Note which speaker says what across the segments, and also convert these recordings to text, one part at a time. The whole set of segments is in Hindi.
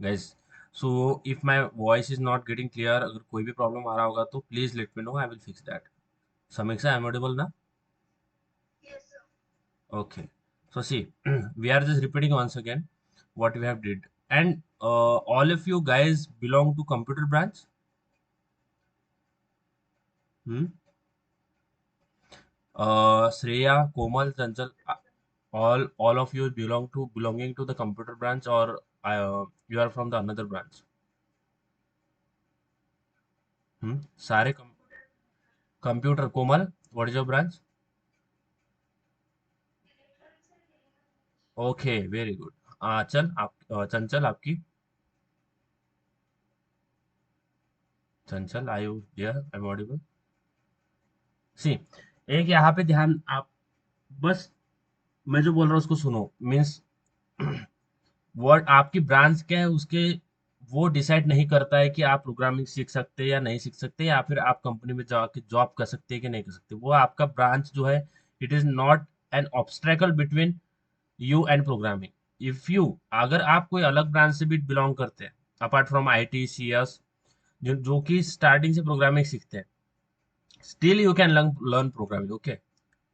Speaker 1: Guys, so if my voice is not getting clear, अगर कोई भी प्रॉब्लम आ रहा होगा तो please let me know, I will fix that. समीक्षा, am I audible ना? Okay. So see, we are just repeating once again what we have did. And all of you guys belong to computer branch? Hmm? Shreya, Komal, Chanchal, all of you belonging to the computer branch, or you are from the another branch? Hmm? सारे computer. Komal, what is your branch? Okay, very good. चल आप चंचल आपकी. चंचल, are you there? I'm audible. सी, एक यहाँ पे ध्यान आप, बस मैं जो बोल रहा हूँ उसको सुनो. मीन्स वर्ड आपकी ब्रांच क्या है उसके, वो डिसाइड नहीं करता है कि आप प्रोग्रामिंग सीख सकते हैं या नहीं सीख सकते, या फिर आप कंपनी में जाके जॉब कर सकते हैं कि नहीं कर सकते. वो आपका ब्रांच जो है, it is not an obstacle between you and programming. If you, अगर आप कोई अलग ब्रांच से भी बिलोंग करते हैं apart from I T C S, जो कि स्टार्टिंग से प्रोग्रामिंग सीखते हैं, still you can learn programming. Okay,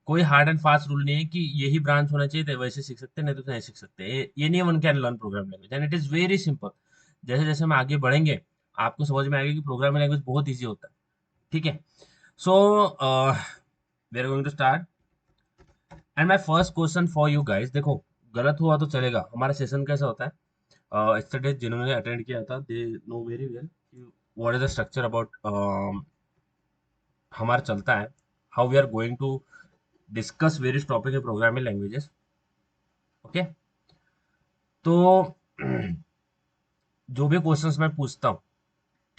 Speaker 1: कोई हार्ड एंड फास्ट रूल नहीं है कि यही ब्रांच होना चाहिए तो वैसे सीख सकते हैं, नहीं तो नहीं सीख सकते. ये नहीं, one can learn programming language and it is very simple. जैसे जैसे हम आगे बढ़ेंगे आपको समझ में आएगा कि प्रोग्रामिंग लैंग्वेज बहुत ईजी होता है. ठीक है. So we are going to start. And my first question for you guys, देखो, गलत हुआ तो चलेगा. हमारा सेशन कैसा होता है, यस्टरडे जिन्होंने अटेंड किया था they know very well what is the structure about हमारा चलता है, how we are going to discuss various topic in programming languages. Okay. तो जो भी क्वेश्चंस मैं पूछता हूँ,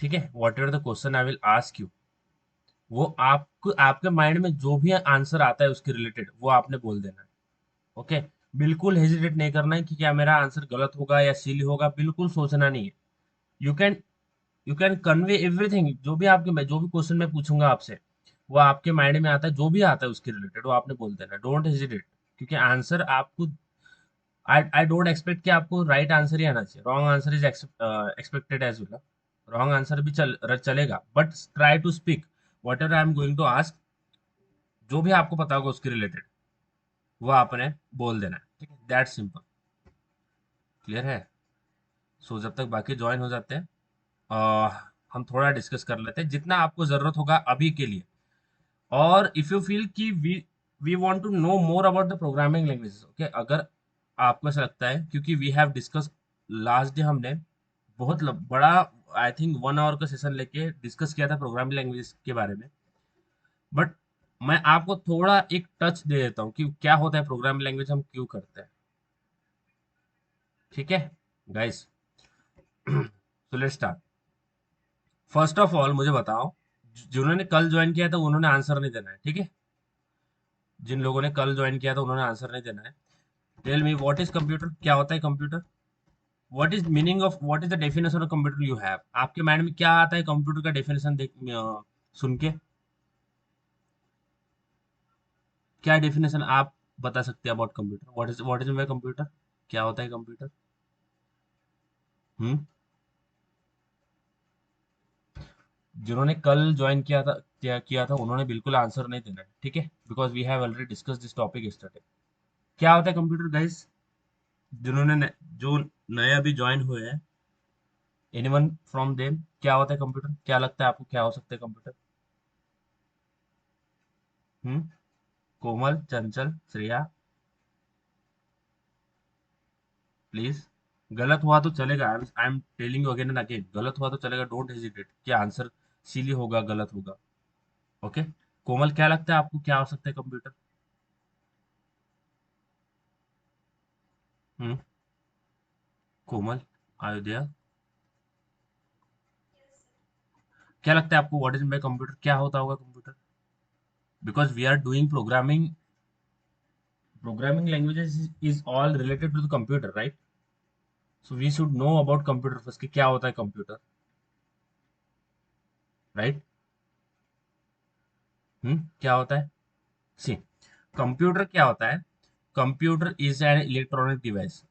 Speaker 1: ठीक है, whatever the question I will ask you, वो आपको आपके माइंड में जो भी आंसर आता है उसके रिलेटेड वो आपने बोल देना है. ओके. बिल्कुल हेजिटेट नहीं करना है कि क्या मेरा आंसर गलत होगा या सही होगा, बिल्कुल सोचना नहीं है. You can you can convey everything. जो भी क्वेश्चन मैं पूछूंगा आपसे, वो आपके माइंड में आता है, जो भी आता है उसके रिलेटेड वो आपने बोल देना. डोंट हेजिटेट, क्योंकि आंसर आपको, आई डोंट एक्सपेक्ट कि आपको राइट आंसर ही आना चाहिए. Wrong answer is expected as well. Wrong answer भी चलेगा, but try to speak whatever I am going to ask. जो भी आपको पता होगा उसके रिलेटेड वो आपने बोल देना है. ठीक है, दैट सिंपल. क्लियर है? सो जब तक बाकी ज्वाइन हो जाते हैं, हम थोड़ा डिस्कस कर लेते हैं जितना आपको जरूरत होगा अभी के लिए. और इफ यू फील कि we want to know more about the programming languages, okay, अगर आपको ऐसा लगता है, क्योंकि we have discuss last day, हमने बहुत बड़ा, आई थिंक 1 आवर का सेशन लेके डिस्कस किया था प्रोग्रामिंग लैंग्वेज के बारे में. बट मैं आपको थोड़ा एक टच दे देता हूँ कि क्या होता है प्रोग्रामिंग लैंग्वेज, हम क्यों करते हैं. ठीक है guys, so let's start. First of all मुझे बताओ, जिन्होंने कल ज्वाइन किया था उन्होंने आंसर नहीं देना है. ठीक है, जिन लोगों ने कल ज्वाइन किया था उन्होंने आंसर नहीं देना है. Tell me what is computer, क्या होता है computer. What is meaning of, what is the definition of computer you have. आपके माइंड में क्या आता है कंप्यूटर का डेफिनेशन देख सुन के, क्या डेफिनेशन आप बता सकते हैं about computer. What is my computer, क्या होता है कंप्यूटर. हम्म. जिन्होंने कल ज्वाइन किया था उन्होंने बिल्कुल आंसर नहीं देना है. ठीक है, because we have already discuss this topic yesterday. क्या होता है कंप्यूटर गाइस, जो नए अभी ज्वाइन हुए हैं, एनीवन फ्रॉम देम, क्या होता है कंप्यूटर, क्या लगता है आपको क्या हो सकता है computer. Hmm. Komal, Chanchal, Shreya, please. गलत हुआ तो चलेगा, I am telling you again and again, गलत हुआ तो चलेगा. डोंट हेजिटेट कि आंसर सिली होगा, गलत होगा. ओके. कोमल, क्या लगता है आपको क्या हो सकता है कंप्यूटर. हम्म. कोमल, अयोध्या, क्या लगता है आपको व्हाट इज माय कंप्यूटर, क्या होता होगा computer. Because we are doing programming languages is all related to the computer, right. So we should know about computer first, कि क्या होता है कंप्यूटर, राइट. क्या होता है. सी, कंप्यूटर क्या होता है. Computer is an electronic device.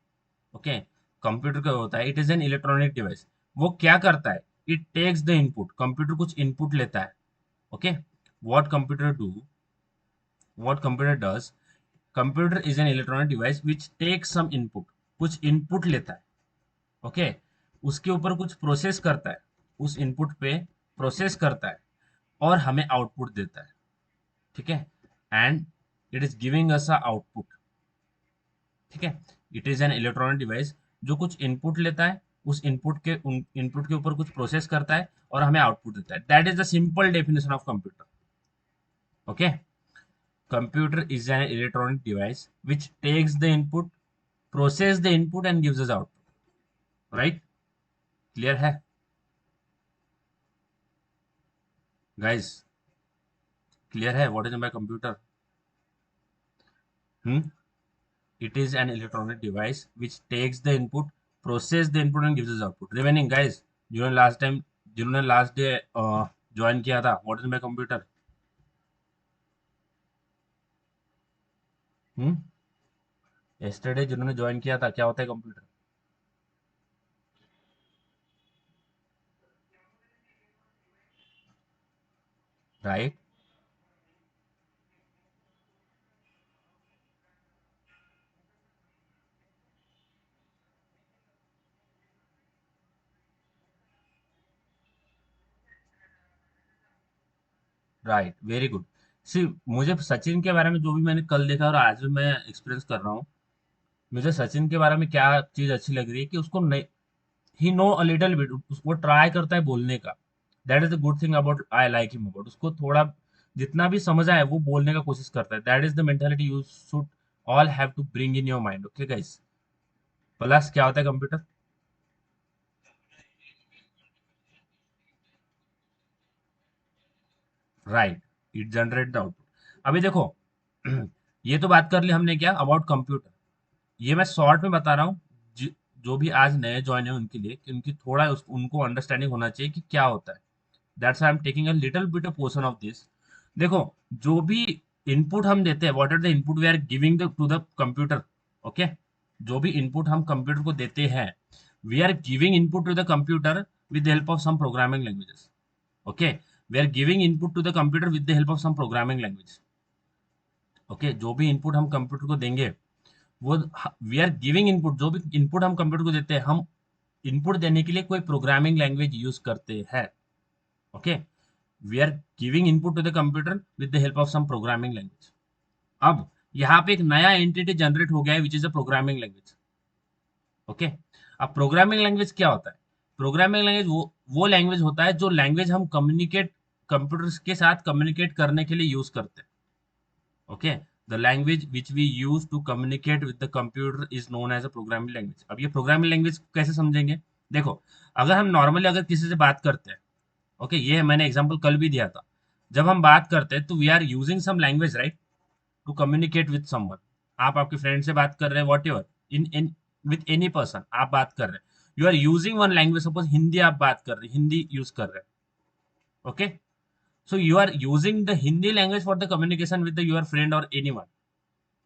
Speaker 1: Okay. Computer का होता है, it is an electronic device. वो क्या करता है, it takes the input, computer कुछ इनपुट लेता है। Okay, what computer do, what computer does, computer is an electronic device which takes some input, कुछ इनपुट लेता है। ओके, उसके ऊपर कुछ प्रोसेस करता है, उस इनपुट पे प्रोसेस करता है और हमें आउटपुट देता है। ठीक है, and it is giving us a output. ठीक है, it is an electronic device जो कुछ इनपुट लेता है, उस इनपुट के ऊपर कुछ प्रोसेस करता है और हमें आउटपुट देता है। That is the simple definition of computer. Okay, computer is an electronic device which takes the input, process the input and gives us output. Right, clear है गाइस? क्लियर है what is my computer? Hmm, it is an electronic device which takes the input, process the input and gives us output। remaining guys, जिन्होंने लास्ट टाइम, जिन्होंने लास्ट डे ज्वाइन किया था, what is my computer? Hmm, yesterday जिन्होंने ज्वाइन किया था, क्या होता है computer? Right, right, very good. See, मुझे सचिन के बारे में जो भी मैंने कल देखा और आज भी मैं एक्सपीरियंस कर रहा हूँ, मुझे सचिन के बारे में क्या चीज अच्छी लग रही है कि उसको ही नो अ लिटिल बिट, वो ट्राई करता है बोलने का। That is the good thing about, I like him about, उसको थोड़ा जितना भी समझ आए वो बोलने का कोशिश करता है। That is the mentality you should all have to bring in your mind. Okay guys, plus क्या होता है computer? Right, it generate the output. अभी देखो, ये तो बात कर ली हमने क्या अबाउट कंप्यूटर। ये मैं शॉर्ट में बता रहा हूँ, जो भी आज नए ज्वाइन है उनके लिए, कि उनकी थोड़ा उनको अंडरस्टैंडिंग होना चाहिए कि क्या होता है। That's I am taking a little bit a portion of this. देखो, जो भी इनपुट हम देते हैं, what are the input we are giving to the computer. Okay, जो भी इनपुट हम कंप्यूटर को देते हैं, we are giving input to the computer with the help of some programming languages. Okay, we are giving input to the computer with the help of some programming language. Okay, जो भी इनपुट हम कंप्यूटर को देंगे, वो वी आर गिविंग इनपुट, जो भी इनपुट हम कंप्यूटर को देते हैं, हम इनपुट देने के लिए कोई प्रोग्रामिंग लैंग्वेज यूज करते हैं। Okay, we are giving input to the computer with the help of some programming language. अब यहाँ पे एक नया एंटिटी जनरेट हो गया है which is a programming language. Okay, अब प्रोग्रामिंग लैंग्वेज क्या होता है? प्रोग्रामिंग लैंग्वेज वो लैंग्वेज होता है जो लैंग्वेज हम कम्युनिकेट, कंप्यूटर्स के साथ कम्युनिकेट करने के लिए यूज करते हैं। Okay, the language which we use to communicate with the computer is known as a programming language. अब ये प्रोग्रामिंग लैंग्वेज कैसे समझेंगे? देखो, अगर हम नॉर्मली अगर किसी से बात करते हैं, ओके, ये मैंने एग्जांपल कल भी दिया था, जब हम बात करते हैं तो we are using some language, right, to communicate with someone. आप आपके फ्रेंड से बात कर रहे हैं, whatever, in with any person आप बात कर रहे हैं, you are using one language. Suppose Hindi आप बात कर रहे हैं, हिंदी यूज कर रहे हैं। Okay, so you are using the Hindi language for the communication with your friend और anyone.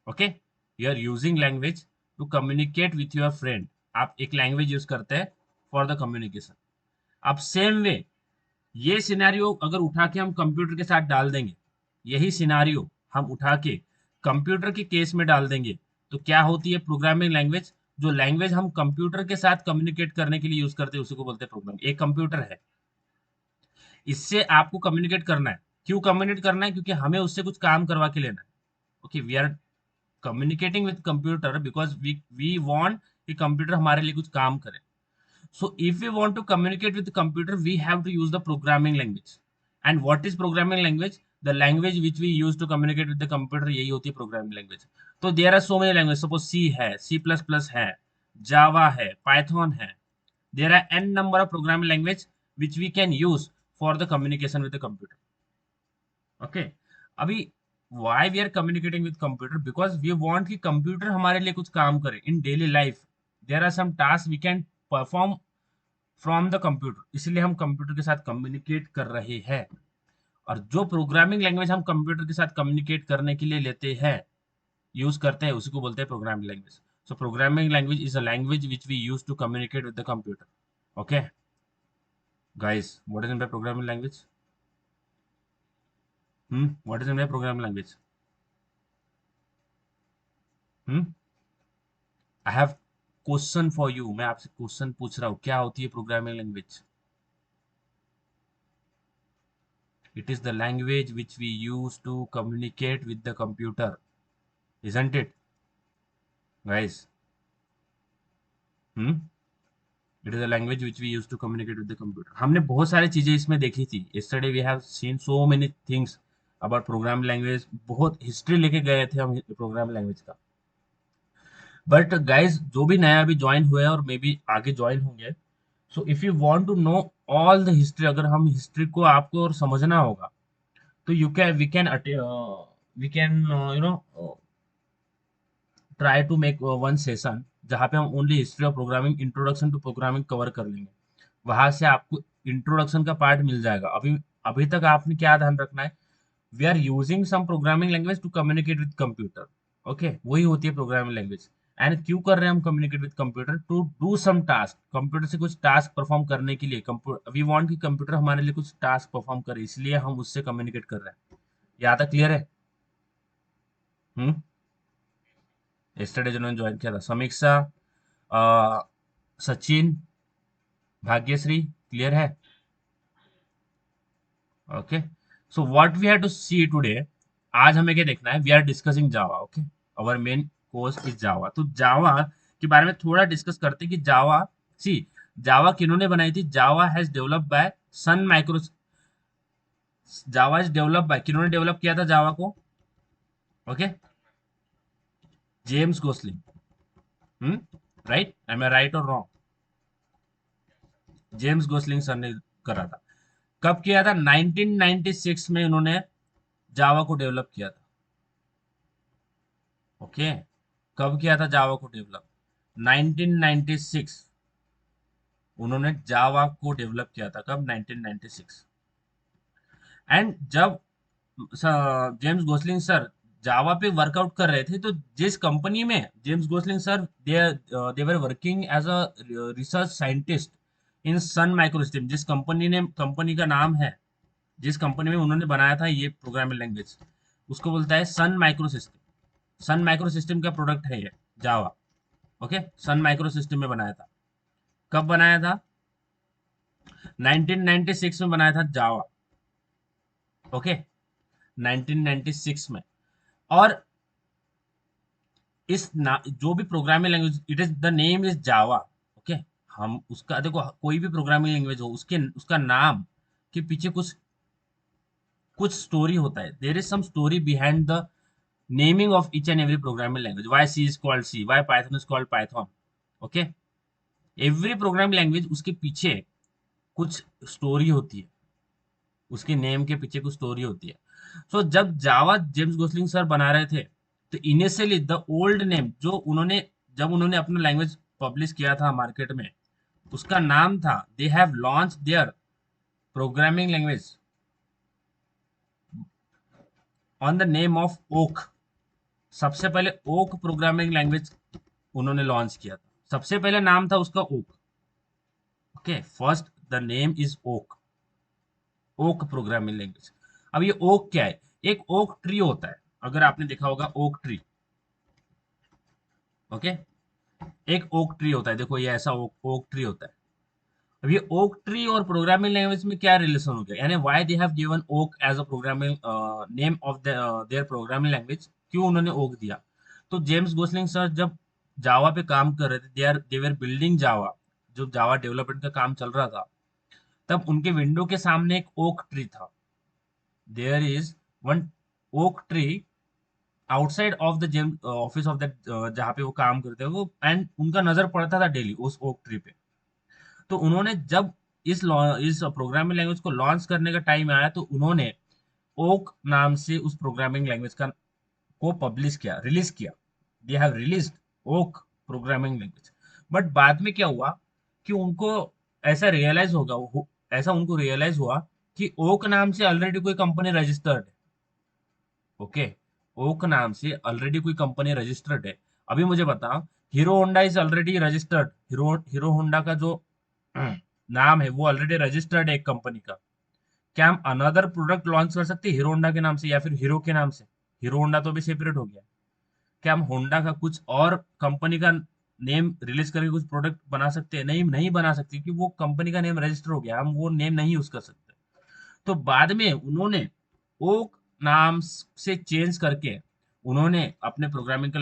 Speaker 1: Okay, you are using language to communicate with your friend. आप एक लैंग्वेज यूज करते हैं फॉर द कम्युनिकेशन। अब सेम वे, ये सिनेरियो अगर उठा के हम कंप्यूटर के साथ डाल देंगे, यही सिनेरियो हम उठा के कंप्यूटर के केस में डाल देंगे, तो क्या होती है प्रोग्रामिंग लैंग्वेज? जो लैंग्वेज हम कंप्यूटर के साथ कम्युनिकेट करने के लिए यूज करते हैं उसी को बोलते हैं प्रोग्राम। एक कंप्यूटर है, इससे आपको कम्युनिकेट करना है। क्यों कम्युनिकेट करना है? क्योंकि हमें उससे कुछ काम करवा के लेना है। Okay, we are communicating with computer because we want कि कंप्यूटर हमारे लिए कुछ काम करे। So if we want to communicate with the computer, we have to use the programming language. And what is programming language? The language which we use to communicate with the computer, यही होती है programming language। तो there are so many languages. Suppose C है, C++ है, Java है, Python है। There are n number of programming language which we can use for the communication with the computer. Okay, अभी why we are communicating with computer? Because we want कि computer हमारे लिए कुछ काम करे in daily life। There are some tasks we can perform from the computer, इसलिए हम कंप्यूटर के साथ कम्युनिकेट कर रहे हैं। और जो प्रोग्रामिंग लैंग्वेज हम कंप्यूटर के साथ कम्युनिकेट करने के लिए लेते हैं, यूज करते हैं, उसी को बोलते हैं programming language. So programming language is a language which we use to communicate with the computer. Okay, guys, what is in by programming language? What is in by programming language? I have question for you, मैं आपसे क्वेश्चन पूछ रहा हूँ, क्या होती है programming language? It is the language which we use to communicate with the computer, isn't it guys? It is the language which we use to communicate with the computer. हमने बहुत सारी चीजें इसमें देखी थी। Yesterday we have seen so many things about programming language, बहुत हिस्ट्री लेके गए थे हम प्रोग्रामिंग लैंग्वेज का। बट गाइज, जो भी नया अभी ज्वाइन हुए हैं और मे बी आगे ज्वाइन होंगे, so if you want to know all the history, अगर हम हिस्ट्री को आपको और समझना होगा, तो you can we can you know try to make one session जहाँ पे हम only history of programming, introduction to programming cover कर लेंगे। वहां से आपको इंट्रोडक्शन का पार्ट मिल जाएगा। अभी अभी तक आपने क्या ध्यान रखना है, we are using some programming language to communicate with computer. Okay, वही होती है प्रोग्रामिंग लैंग्वेज। एंड क्यों कर रहे हैं हम communicate with computer? To do some task, computer से कुछ टास्क परफॉर्म करने के लिए। वी वांट कि कंप्यूटर हमारे लिए कुछ टास्क परफॉर्म करे, इसलिए हम उससे कम्युनिकेट कर रहे हैं। यहाँ तक क्लियर है? हम्म यस्टरडे जिन्होंने ज्वाइन किया था, समीक्षा, अ, सचिन, भाग्यश्री, क्लियर है? Okay, so what we have to see today, आज हमें क्या देखना है? We are discussing Java. Okay, our main course is Java. तो जावा के बारे में थोड़ा डिस्कस करते हैं कि जावा, सी, जावा किन्होंने बनाई थी? Java has developed by Sun micro, Java is developed by, किन्होंने डेवलप किया था जावा को? Okay, James Gosling. Right, am I right और रॉन्ग? जेम्स गोसलिंग सर ने करा था। कब किया था? 1996 में उन्होंने जावा को डेवलप किया था। ओके, कब किया था जावा को डेवलप? 1996 उन्होंने जावा को डेवलप किया था। कब? 1996। एंड जब जेम्स गोसलिंग सर जावा पे वर्कआउट कर रहे थे, तो जिस कंपनी में James Gosling sir they were working as a research scientist in Sun Microsystem, जिस कंपनी ने, कंपनी का नाम है, जिस कंपनी में उन्होंने बनाया था ये प्रोग्रामिंग लैंग्वेज, उसको बोलता है Sun micro system. Sun micro system का प्रोडक्ट है ये जावा। ओके, सन माइक्रो सिस्टम में बनाया था। कब बनाया था? 1996 में बनाया था जावा। ओके, 1996 में। और जो भी programming language, it is the name is Java. Okay, हम उसका देखो, कोई भी प्रोग्रामिंग लैंग्वेज हो, उसके उसका नाम के पीछे कुछ कुछ स्टोरी होता है। There is some story behind the naming of each and every programming language. Why C is called C, why Python is called Python. Okay, every programming language, उसके पीछे कुछ स्टोरी होती है, उसके नेम के पीछे कुछ स्टोरी होती है। सो जब जावा जेम्स गोसलिंग सर बना रहे थे, तो इनिशियली द ओल्ड नेम जो उन्होंने, जब उन्होंने अपना लैंग्वेज पब्लिश किया था मार्केट में, उसका नाम था, they have launch their programming language on the name of Oak. सबसे पहले ओक प्रोग्रामिंग लैंग्वेज उन्होंने लॉन्च किया था। सबसे पहले नाम था उसका Oak. Okay, first the name is Oak, Oak programming language. अब ये ओक क्या है? एक ओक ट्री होता है, अगर आपने देखा होगा ओक ट्री। ओके, एक ओक ट्री होता है, देखो ये ऐसा ओक ट्री होता है। अब ये ओक ट्री और प्रोग्रामिंग लैंग्वेज में क्या रिलेशन हो गया? यानी why they have given Oak as a programming name of their programming language, क्यों उन्होंने ओक दिया? तो जेम्स गोसलिंग सर जब जावा पे काम कर रहे थे, दे वर बिल्डिंग जावा, जो जावा डेवलपमेंट का काम चल रहा था, तब उनके विंडो के सामने एक ओक ट्री था। There is one oak tree outside of the James office of that, जहाँ पे वो काम करते हैं वो, एंड उनका नजर पड़ता था डेली उस ओक ट्री पे। तो उन्होंने जब इस प्रोग्रामिंग लैंग्वेज को लॉन्च करने का टाइम आया, तो उन्होंने ओक नाम से उस प्रोग्रामिंग लैंग्वेज का को पब्लिश किया, रिलीज किया। They have release Oak programming language. But बाद में क्या हुआ कि उनको ऐसा रियलाइज होगा, ऐसा उनको रियलाइज हुआ कि ओक नाम से ऑलरेडी कोई कंपनी रजिस्टर्ड है। ओके, ओक नाम से ऑलरेडी कोई कंपनी रजिस्टर्ड है। अभी मुझे बताओ hero Honda is already registered, hero Honda का जो नाम है वो ऑलरेडी रजिस्टर्ड है एक कंपनी का। क्या हम अनदर प्रोडक्ट लॉन्च कर सकते हैं हीरो होंडा के नाम से या फिर हीरो के नाम से? हीरो होंडा तो भी सेपरेट हो गया। क्या हम होंडा का कुछ और कंपनी का नेम रिलीज करके कुछ प्रोडक्ट बना सकते हैं? नहीं, नहीं बना सकते, क्योंकि वो कंपनी का नेम रजिस्टर हो गया, हम वो नेम नहीं यूज कर सकते। तो बाद में उन्होंने ओक नाम से चेंज करके उन्होंने अपने प्रोग्रामिंग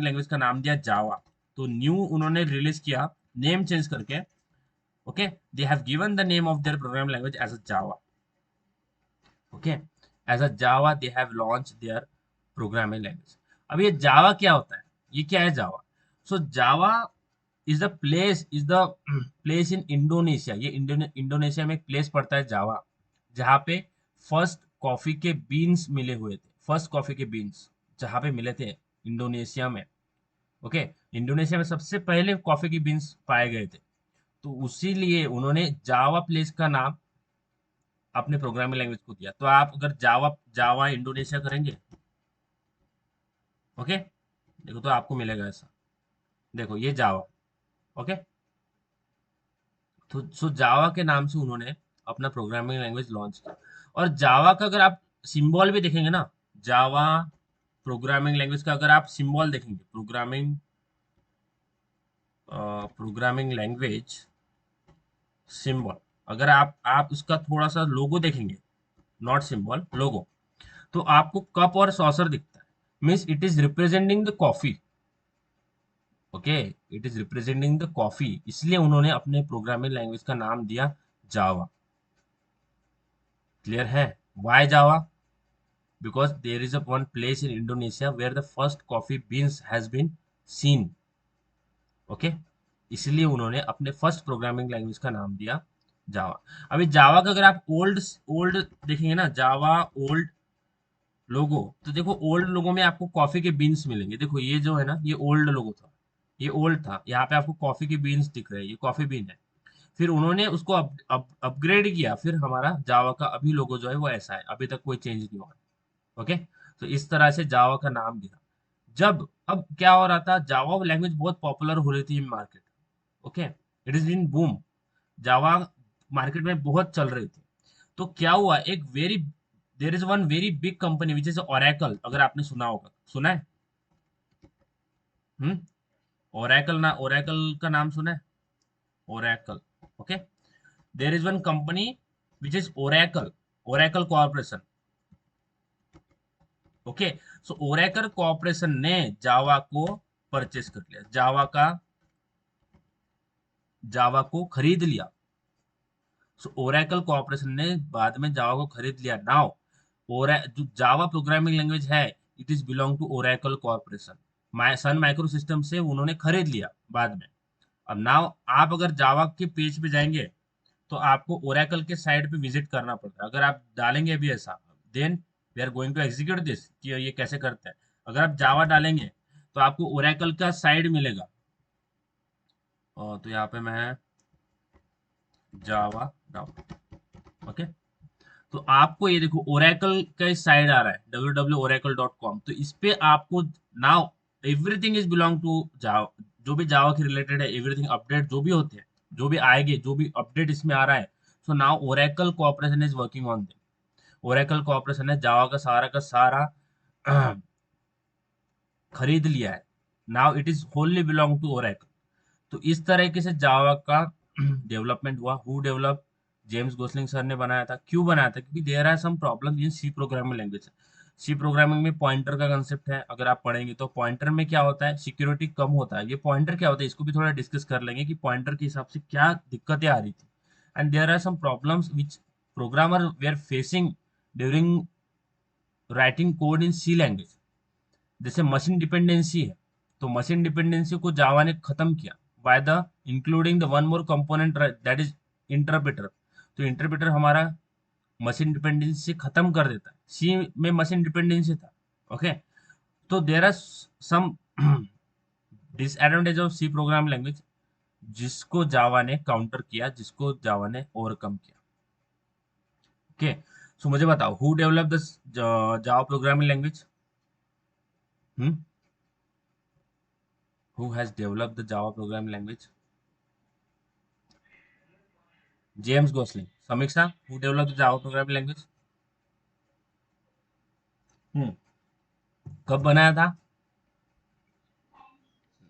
Speaker 1: लैंग्वेज का नाम दिया जावा। तो न्यू उन्होंने रिलीज किया नेम चेंज करके। Okay, they have given the name of their programming language as a Java. Okay, as a Java they have launch their programming language. अब ये जावा क्या होता है? ये क्या है Java? So Java is the place in Indonesia. ये इंडोनेशिया में एक प्लेस पड़ता है जावा, जहाँ पे फर्स्ट कॉफी के बीन्स मिले हुए थे। फर्स्ट कॉफी के बीन्स जहाँ पे मिले थे इंडोनेशिया में। ओके, इंडोनेशिया में सबसे पहले कॉफी के बीन्स पाए गए थे। तो उसी लिए उन्होंने जावा प्लेस का नाम अपने प्रोग्रामिंग लैंग्वेज को दिया। तो आप अगर जावा जावा इंडोनेशिया करेंगे, ओके, देखो तो आपको मिलेगा ऐसा। देखो ये जावा। ओके, तो सो जावा के नाम से उन्होंने अपना प्रोग्रामिंग लैंग्वेज लॉन्च किया। और जावा का अगर आप सिंबल भी देखेंगे ना, जावा प्रोग्रामिंग लैंग्वेज का अगर आप सिंबल देखेंगे, प्रोग्रामिंग लैंग्वेज सिंबल, अगर आप उसका थोड़ा सा लोगो देखेंगे, नॉट सिंबल, लोगो, तो आपको कप और सॉसर दिखता है। Means it is representing the coffee. Okay, it is representing the coffee, इसलिए उन्होंने अपने प्रोग्रामिंग लैंग्वेज का नाम दिया जावा। क्लियर है? Why Java? Because there is a one place in Indonesia where the first coffee beans has been seen. Okay, इसलिए उन्होंने अपने फर्स्ट प्रोग्रामिंग लैंग्वेज का नाम दिया जावा। अभी जावा का अगर आप ओल्ड ओल्ड देखेंगे ना, जावा ओल्ड लोगो, तो देखो ओल्ड लोगो में आपको कॉफी के बीन्स मिलेंगे। देखो ये जो है ना, ये ओल्ड लोगो था, ये ओल्ड था, यहाँ पे आपको कॉफी के बीन्स दिख रहे हैं, ये कॉफी बीन है। फिर उन्होंने उसको अपग्रेड किया, फिर हमारा जावा का अभी लोगो जो है वो ऐसा है, अभी तक कोई चेंज नहीं हुआ। ओके, तो इस तरह से जावा का नाम दिया। जब अब क्या हो रहा था, जावा लैंग्वेज बहुत पॉपुलर हो रही थी इन market. Okay, it is in boom, Java market में बहुत चल रही थी। तो क्या हुआ, एक very there is one very big company which is Oracle, अगर आपने सुना होगा, सुना है? हम्म, ओरेकल ना, ओरेकल का नाम सुना है? Oracle. Okay, there is one company which is Oracle, Oracle corporation. Okay, so Oracle Corporation ने जावा को परचेस कर लिया, जावा को खरीद लिया। सो ओरेकल कॉर्पोरेशन ने बाद में जावा को खरीद लिया। नाउ ओरा जो जावा प्रोग्रामिंग लैंग्वेज है, it is belong to Oracle Corporation. Sun Microsystem से उन्होंने खरीद लिया बाद में। अब नाउ आप अगर जावा के पेज पे जाएंगे, तो आपको ओरेकल के साइड पे विजिट करना पड़ता है। अगर आप डालेंगे अभी ऐसा, then we are going to execute this कि ये कैसे करते हैं। अगर आप जावा डालेंगे तो आपको ओरेकल का साइड मिलेगा। और तो यहाँ पे मैं जावा डाउन। ओके, तो आपको ये देखो ओरेकल का साइड आ रहा है www.oracle.com। तो इस पे आपको now everything is belong to Java, जो भी जावा के रिलेटेड है, एवरीथिंग अपडेट जो भी होते हैं, जो भी आएंगे, जो भी अपडेट इसमें आ रहा है, so now Oracle Corporation is working on this. Oracle Corporation ने जावा का सारा खरीद लिया है। Now it is only belong to Oracle. तो इस तरीके से जावा का डेवलपमेंट हुआ। Who develop? James Gosling sir ने बनाया था। क्यों बनाया था? क्योंकि there are some problem in C programming language. C programming में पॉइंटर का कंसेप्ट है, अगर आप पढ़ेंगे तो पॉइंटर में क्या होता है, सिक्योरिटी कम होता है। ये पॉइंटर क्या होता है, इसको भी थोड़ा डिस्कस कर लेंगे कि पॉइंटर के हिसाब से क्या दिक्कतें आ रही थी। And there are some problems which programmer were facing during writing code in C language. जैसे मशीन डिपेंडेंसी है, तो मशीन डिपेंडेंसी को जावा ने खत्म किया by the including the one more component that is interpreter. तो इंटरप्रेटर हमारा मशीन डिपेंडेंसी खत्म कर देता है। सी में मशीन डिपेंडेंसी था। ओके, तो there are some disadvantage of C program language, जिसको जावा ने काउंटर किया, जिसको जावा ने ओवरकम किया। ओके, सो मुझे बताओ, who develop the Java programming language? Who has developed the Java programming language? James Gosling. Samiksha, who developed the Java programming language? Hmm. कब बनाया था?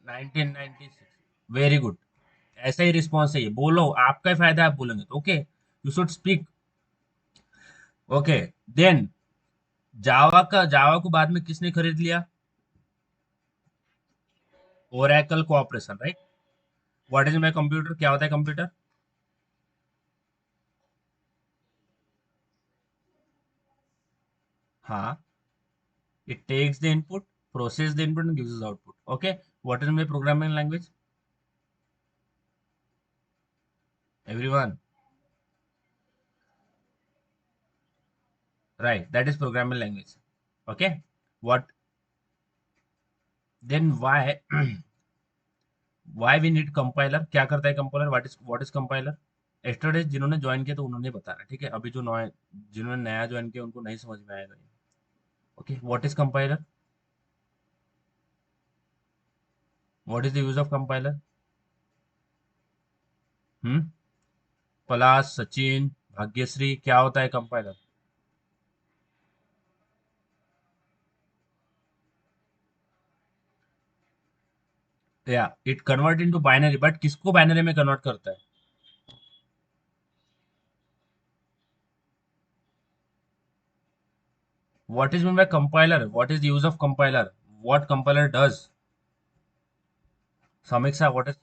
Speaker 1: 1996। Very good. ऐसा ही रिस्पॉन्स चाहिए, बोलो, आपका ही फायदा है, आप बोलेंगे तो। Okay, you should speak. Okay, then Java को बाद में किसने खरीद लिया? Oracle corporation, right? What is my computer, क्या होता है कंप्यूटर? हाँ, it takes the input, process the input and gives us output. Okay, what is my programming language? Everyone, right? That is programming language. Okay, what then? Why why we need compiler? क्या करता है compiler? What is compiler? Yesterday जिन्होंने ज्वाइन किया तो उन्होंने बताया, ठीक है? अभी जो नया जिन्होंने नया ज्वाइन किया उनको नहीं समझ में आएगा। Okay, what is compiler? What is the use of compiler? Hmm. Palash, Sachin, Bhagyashree, क्या होता है कंपाइलर? या it convert into binary, but किसको बाइनरी में कन्वर्ट करता है? What is meant by compiler? What is the use of compiler? What compiler does? Samiksha, what is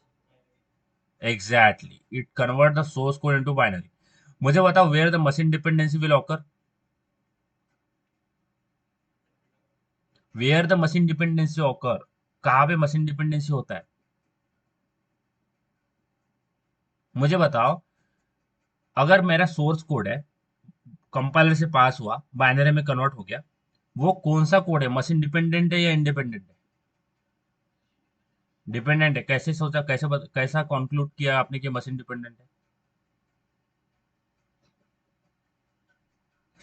Speaker 1: exactly? It convert the source code into binary. मुझे बताओ, where the machine dependency will occur? Where the machine dependency occur? कहाँ पे machine dependency होता है? मुझे बताओ, अगर मेरा सोर्स कोड है, कंपाइलर से पास हुआ, बाइनरी में कन्वर्ट हो गया, वो कौन सा कोड है? मशीन डिपेंडेंट है या इंडिपेंडेंट है? डिपेंडेंट है। कैसे सोचा, कैसा कंक्लूड किया आपने कि मशीन डिपेंडेंट है?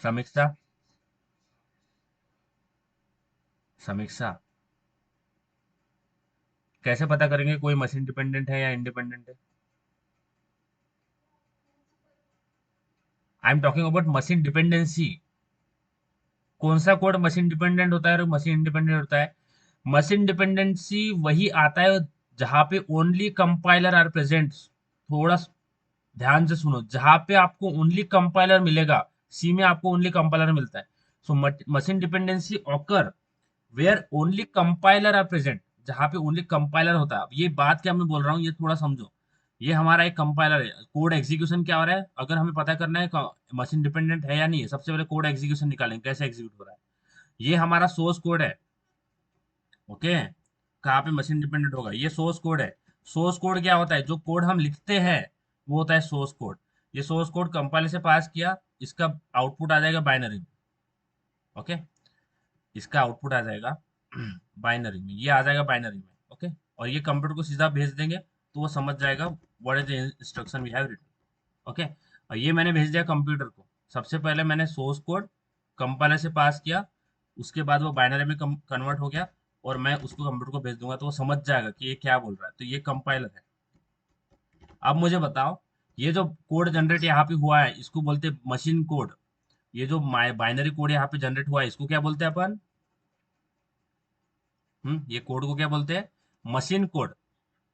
Speaker 1: समीक्षा, समीक्षा, कैसे पता करेंगे कोई मशीन डिपेंडेंट है या इंडिपेंडेंट है? I am talking about machine dependency. कौन सा कोड मशीन डिपेंडेंट होता है और मशीन इंडिपेंडेंट होता है? मशीन डिपेंडेंसी वही आता है जहां पे ओनली कंपाइलर आर प्रेजेंट। थोड़ा ध्यान से सुनो, जहां पे आपको ओनली कंपाइलर मिलेगा, सी में आपको ओनली कंपाइलर मिलता है। So machine dependency occur where only compiler are present, जहां पे ओनली कंपाइलर होता है। अब ये बात क्या मैं बोल रहा हूँ, ये थोड़ा समझो। ये हमारा एक कंपाइलर है, कोड एग्जीक्यूशन क्या हो रहा है, अगर हमें पता करना है मशीन डिपेंडेंट है या नहीं है, सबसे पहले कोड एग्जीक्यूशन निकालेंगे, कैसे एग्जीक्यूट हो रहा है। ये हमारा सोर्स कोड है। ओके, कहाँ पे मशीन डिपेंडेंट होगा? ये सोर्स कोड है। सोर्स कोड क्या होता है? जो कोड हम लिखते हैं वो होता है सोर्स कोड। ये सोर्स कोड कंपाइलर से पास किया, इसका आउटपुट आ जाएगा बाइनरी में। ओके, इसका आउटपुट आ जाएगा बाइनरी में, ये आ जाएगा बाइनरी में। ओके, और ये कंप्यूटर को सीधा भेज देंगे तो वो समझ जाएगा what is the instruction we have written. Okay, और ये मैंने भेज दिया कंप्यूटर को। सबसे पहले मैंने सोर्स कोड कंपाइलर से पास किया, उसके बाद वो बाइनरी में कन्वर्ट हो गया, और मैं उसको कंप्यूटर को भेज दूंगा तो वो समझ जाएगा कि ये क्या बोल रहा है। तो ये कंपाइलर है। अब मुझे बताओ, ये जो कोड जनरेट यहाँ पे हुआ है इसको बोलते हैं मशीन कोड। ये जो बाइनरी कोड यहाँ पे जनरेट हुआ है इसको क्या बोलते हैं अपन? ये कोड को क्या बोलते हैं? Machine code.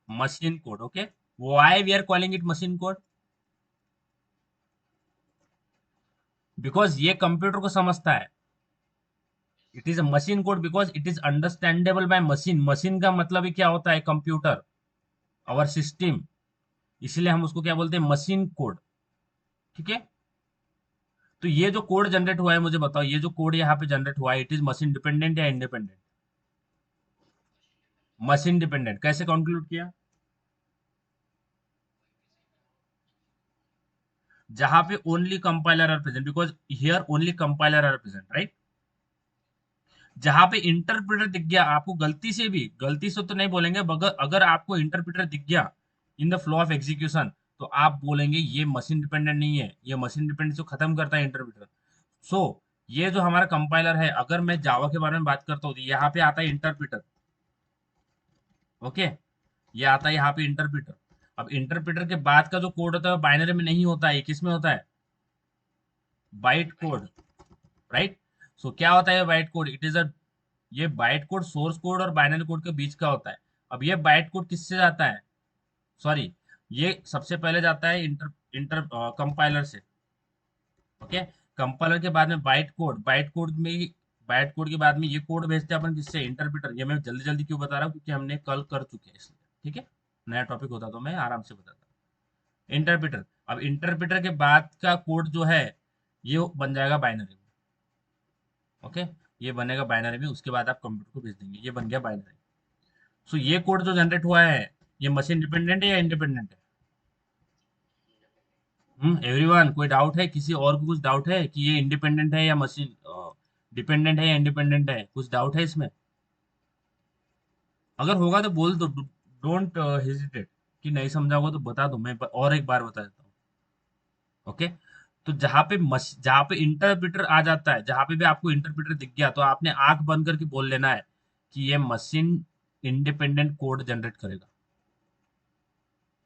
Speaker 1: Machine code, okay. Why we are calling it machine code? Because ये कंप्यूटर को समझता है। It is a machine code because it is understandable by machine. Machine का मतलब ही क्या होता है? Computer, our system. इसलिए हम उसको क्या बोलते हैं? Machine code. ठीक है, तो ये जो कोड जनरेट हुआ है, मुझे बताओ, ये जो कोड यहाँ पे जनरेट हुआ है, इट इज मशीन डिपेंडेंट या इंडिपेंडेंट? Machine dependent. कैसे कंक्लूड किया? जहां पे only compiler are present, because here only compiler are present, right? जहां पे इंटरप्रेटर दिख गया आपको, गलती से भी, गलती से तो नहीं बोलेंगे, मगर अगर आपको इंटरप्रेटर दिख गया in the flow of execution, तो आप बोलेंगे ये मशीन डिपेंडेंट नहीं है, ये मशीन डिपेंडेंस को खत्म करता है इंटरप्रेटर। सो ये जो हमारा कंपाइलर है, अगर मैं जावा के बारे में बात करता हूँ तो यहाँ पे आता है इंटरप्रेटर। ओके, ये आता है यहाँ पे इंटरप्रिटर। अब इंटरप्रिटर के बाद का जो कोड होता है बाइनरी में नहीं होता है, किस में होता है? Byte code, right. सो क्या होता है बाइट कोड? इट इज अ, ये बाइट कोड सोर्स कोड और बाइनरी कोड के बीच का होता है। अब ये बाइट कोड किससे जाता है? सॉरी, ये सबसे पहले जाता है इंटर इंटर कंपाइलर से। ओके, कंपाइलर के बाद में बाइट कोड, बाइट कोड के बाद में ये कोड भेजते हैं अपन किससे? इंटरप्रेटर। ये मैं जल्दी जल्दी क्यों बता रहा हूँ? क्योंकि हमने कल कर चुके हैं इसलिए, ठीक है। नया टॉपिक होता तो मैं आराम से बताता। इंटरप्रेटर, अब इंटरप्रेटर के बाद का कोड जो है ये बन जाएगा बाइनरी में। ओके, ये बनेगा बाइनरी में, उसके बाद आप कंप्यूटर को भेज देंगे, ये बन गया बाइनरी। सो ये कोड जो जनरेट हुआ है, ये मशीन डिपेंडेंट है या इंडिपेंडेंट है? एवरीवन, कोई डाउट है? किसी और को कुछ डाउट है कि ये इंडिपेंडेंट है या मशीन डिपेंडेंट है या इंडिपेंडेंट है? कुछ डाउट है इसमें? अगर होगा तो बोल दो, डोंट हेजिटेट। कि नहीं समझा होगा तो बता दो, मैं और एक बार बता देता हूँ। ओके, तो जहाँ पे इंटरप्रेटर आ जाता है, जहाँ पे भी आपको इंटरप्रेटर दिख गया तो आपने आंख बंद करके बोल लेना है कि ये मशीन इंडिपेंडेंट कोड जनरेट करेगा।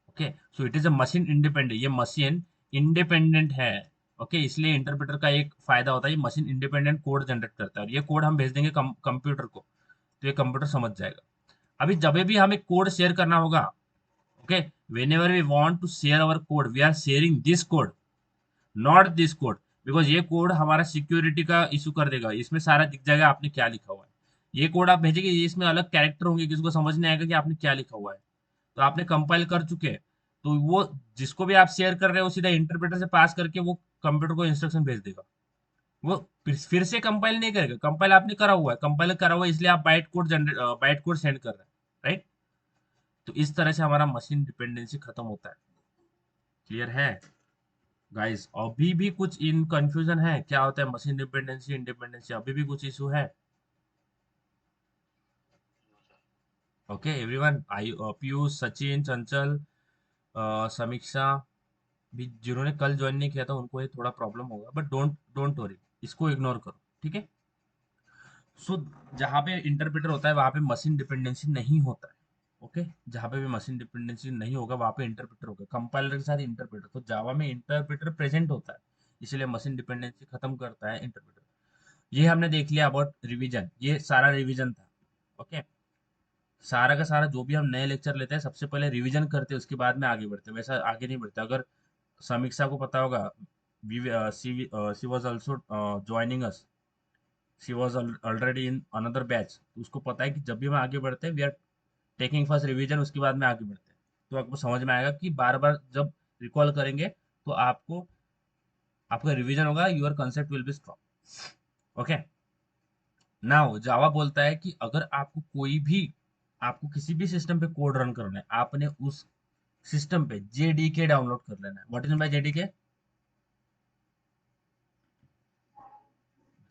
Speaker 1: Okay, so it is a machine independent, ये मशीन इंडिपेंडेंट है। ओके, इसलिए इंटरप्रेटर का एक फायदा होता है, ये मशीन इंडिपेंडेंट कोड जनरेट करता है, और ये कोड हम भेज देंगे कंप्यूटर को, तो ये कंप्यूटर समझ जाएगा। अभी जब भी हमें कोड शेयर करना होगा, okay, whenever we want to share our code, we are sharing this code, not this code. Because ये कोड हमारा सिक्योरिटी का इशू कर देगा, इसमें सारा दिख जाएगा आपने क्या लिखा हुआ है। ये कोड आप भेजेंगे, इसमें अलग कैरेक्टर होंगे, किसी को समझ नहीं आएगा कि आपने क्या लिखा हुआ है। तो आपने कंपाइल कर चुके हैं, तो वो जिसको भी आप शेयर कर रहे हो सीधा इंटरप्रेटर से पास करके वो कंप्यूटर को इंस्ट्रक्शन भेज देगा। वो फिर से कंपाइल नहीं करेगा, कंपाइल आपने करा हुआ है, कंपाइल करा हुआ है, इसलिए आप बाइट कोड सेंड कर रहे हैं, राइट। तो इस तरह से हमारा मशीन डिपेंडेंसी खत्म होता है। क्लियर है गाइस? अभी भी कुछ इन कंफ्यूजन है क्या होता है मशीन डिपेंडेंसी इंडिपेंडेंसी? अभी भी कुछ इशू है? ओके एवरीवन, आई पीयूष, सचिन, चंचल, समीक्षा भी जिन्होंने कल ज्वाइन नहीं किया था उनको ये थोड़ा प्रॉब्लम होगा, बट डोंट डोंट वरी, इसको इग्नोर करो, ठीक है। सो जहाँ पे इंटरप्रेटर होता है वहां पे मशीन डिपेंडेंसी नहीं होता है। ओके, जहाँ पे भी मशीन डिपेंडेंसी नहीं होगा वहां पे इंटरप्रेटर होगा, कंपाइलर के साथ इंटरप्रेटर। तो जावा में इंटरप्रेटर प्रेजेंट होता है, इसलिए मशीन डिपेंडेंसी खत्म करता है इंटरप्रेटर। ये हमने देख लिया अबाउट रिवीजन, ये सारा रिवीजन था। ओके, सारा का सारा जो भी हम नए लेक्चर लेते हैं सबसे पहले रिवीजन करते हैं, उसके बाद में आगे बढ़ते हैं, वैसा आगे नहीं बढ़ते। अगर समीक्षा को पता होगा, she was also joining us, she was already in another batch, तो उसको पता है कि जब भी हम आगे बढ़ते हैं we are taking first revision, उसके बाद में आगे बढ़ते हैं। तो आपको समझ में आएगा कि बार बार जब रिकॉल करेंगे तो आपको आपका रिवीजन होगा, your concept will be strong. Okay, now Java बोलता है कि अगर आपको किसी भी सिस्टम पे कोड रन करना है, आपने उस सिस्टम पे जेडीके डाउनलोड कर लेना है। What is by JDK?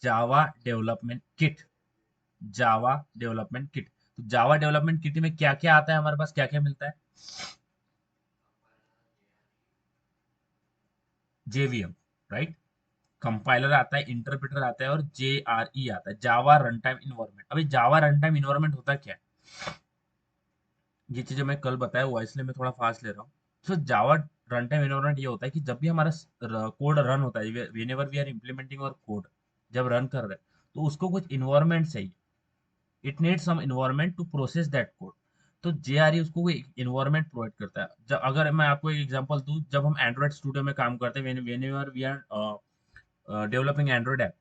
Speaker 1: Java development kit, Java development kit. तो जावा डेवलपमेंट किट में क्या क्या आता है, हमारे पास क्या क्या मिलता है? JVM, right. कंपाइलर आता है, इंटरप्रेटर आता है, और जेआरई आता है, जावा रन टाइम इन्वायरमेंट। अभी जावा रन टाइम इन्वायरमेंट होता क्या है? ये चीजें मैं कल बताया हुआ है, इसलिए मैं थोड़ा फास्ट ले रहा हूँ। तो जावा रन टाइम इन्वायरमेंट ये होता है कि जब भी हमारा कोड रन होता है, whenever we are implementing और कोड जब रन कर रहे हैं, तो उसको कुछ इन्वायरमेंट चाहिए, it need some environment to process that code. तो जेआरई उसको कोई इन्वायरमेंट प्रोवाइड करता है। जब अगर मैं आपको एक एग्जांपल दूं, जब हम एंड्रॉइड स्टूडियो में काम करते हैं, whenever we are developing Android app,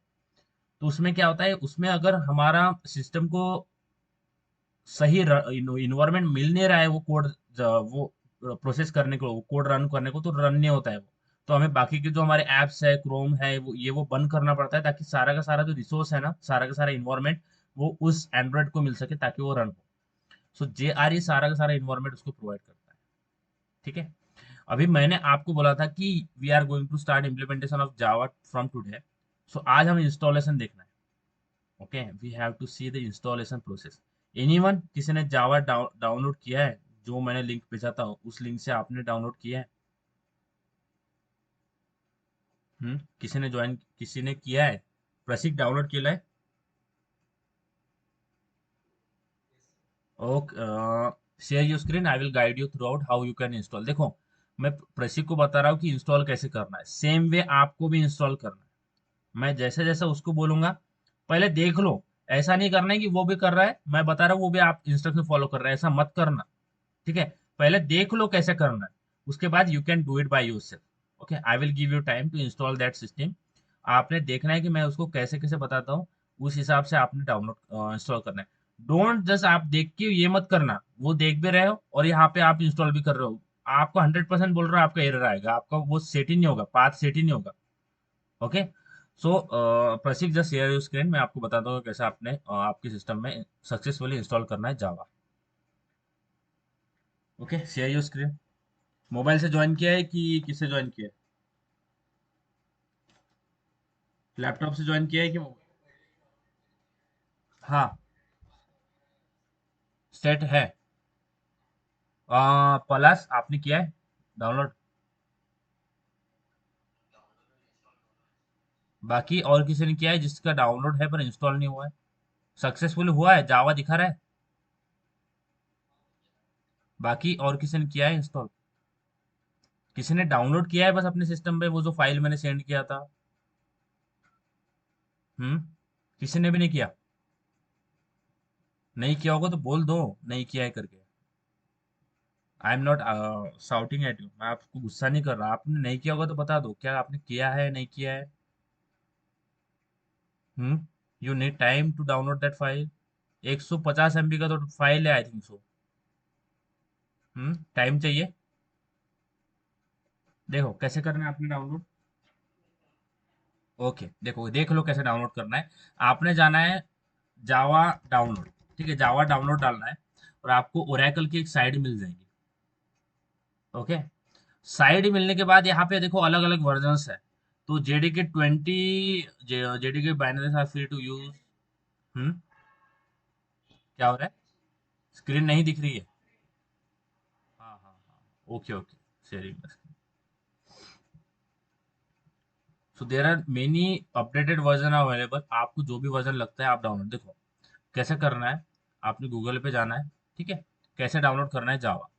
Speaker 1: तो उसमें क्या होता है, उसमें अगर हमारा सिस्टम को सही इन्वायरमेंट मिल नहीं रहा है वो कोड, वो प्रोसेस करने को, कोड रन करने को, तो रन नहीं होता है वो। तो हमें बाकी के जो हमारे एप्स है, क्रोम है, वो बंद करना पड़ता है, ताकि सारा का सारा जो रिसोर्स है ना, सारा का सारा इन्वायरमेंट वो उस एंड्रॉइड को मिल सके, ताकि वो रन हो। सो जे आर ई सारा का सारा इन्वायरमेंट उसको प्रोवाइड करता है, ठीक है। अभी मैंने आपको बोला था कि we are going to start implementation of Java from today. So आज हम इंस्टॉलेशन देखना है। Okay, we have to see the installation process. Anyone, किसी ने जावा डाउनलोड किया है? जो मैंने लिंक भेजा था उस लिंक से आपने डाउनलोड किया है? किसी ने किया है? प्रसिक डाउनलोड केला है? Okay, share your screen, I will guide you through out how you can install. देखो, मैं प्रशिक को बता रहा हूँ कि इंस्टॉल कैसे करना है, सेम वे आपको भी इंस्टॉल करना है। मैं जैसे जैसे उसको बोलूंगा, पहले देख लो। ऐसा नहीं करना है कि वो भी कर रहा है, मैं बता रहा हूँ वो भी आप इंस्ट्रक्शन फॉलो कर रहे हैं, ऐसा मत करना। ठीक है, पहले देख लो कैसे करना है, उसके बाद you can do it by yourself. Okay, I will give you time to install that system. आपने देखना है कि मैं उसको कैसे कैसे बताता हूँ, उस हिसाब से आपने डाउनलोड इंस्टॉल करना है। डोंट जस्ट आप देख के ये मत करना, वो देख भी रहे हो और यहाँ पे आप इंस्टॉल भी कर रहे हो, आपको 100% बोल रहा हूँ आपका एरर आएगा, आपका वो सेट ही नहीं होगा, पाथ सेट ही नहीं होगा। Okay, so Prasik just share your screen, मैं आपको बताता हूँ कैसे आपने आपके सिस्टम में सक्सेसफुली इंस्टॉल करना है Java. Okay, share your screen. Mobile से ज्वाइन किया है कि किससे ज्वाइन किया है? लैपटॉप से ज्वाइन किया है कि हाँ, सेट है। प्लस आपने किया है डाउनलोड? बाकी और किसी ने किया है जिसका डाउनलोड है पर इंस्टॉल नहीं हुआ है? सक्सेसफुल हुआ है, जावा दिखा रहा है। बाकी और किसी ने किया है इंस्टॉल? किसी ने डाउनलोड किया है बस अपने सिस्टम पे वो जो फाइल मैंने सेंड किया था? हम्म, किसी ने भी नहीं किया? नहीं किया होगा तो बोल दो नहीं किया है करके। आई am not shouting at you, मैं आपको गुस्सा नहीं कर रहा, आपने नहीं किया होगा तो बता दो क्या आपने किया है नहीं किया है। Hmm, you need time to download that file. 150 MB का तो फाइल है आई थिंक सो। टाइम चाहिए। देखो कैसे करना है आपने डाउनलोड। ओके, देखो देख लो कैसे डाउनलोड करना है। आपने जाना है जावा डाउनलोड। ठीक है, जावा डाउनलोड डालना है और आपको ओरेकल की एक साइड मिल जाएगी। ओके, साइड मिलने के बाद यहाँ पे देखो अलग अलग वर्जन्स है। तो JDK 20, JDK binaries are free to use. Hmm, क्या हो रहा है? स्क्रीन नहीं दिख रही है? हाँ हाँ हाँ, okay okay, sharing. So there are many updated version available, आपको जो भी वर्जन लगता है आप डाउनलोड। देखो कैसे करना है, आपने गूगल पे जाना है। ठीक है, कैसे डाउनलोड करना है जावा,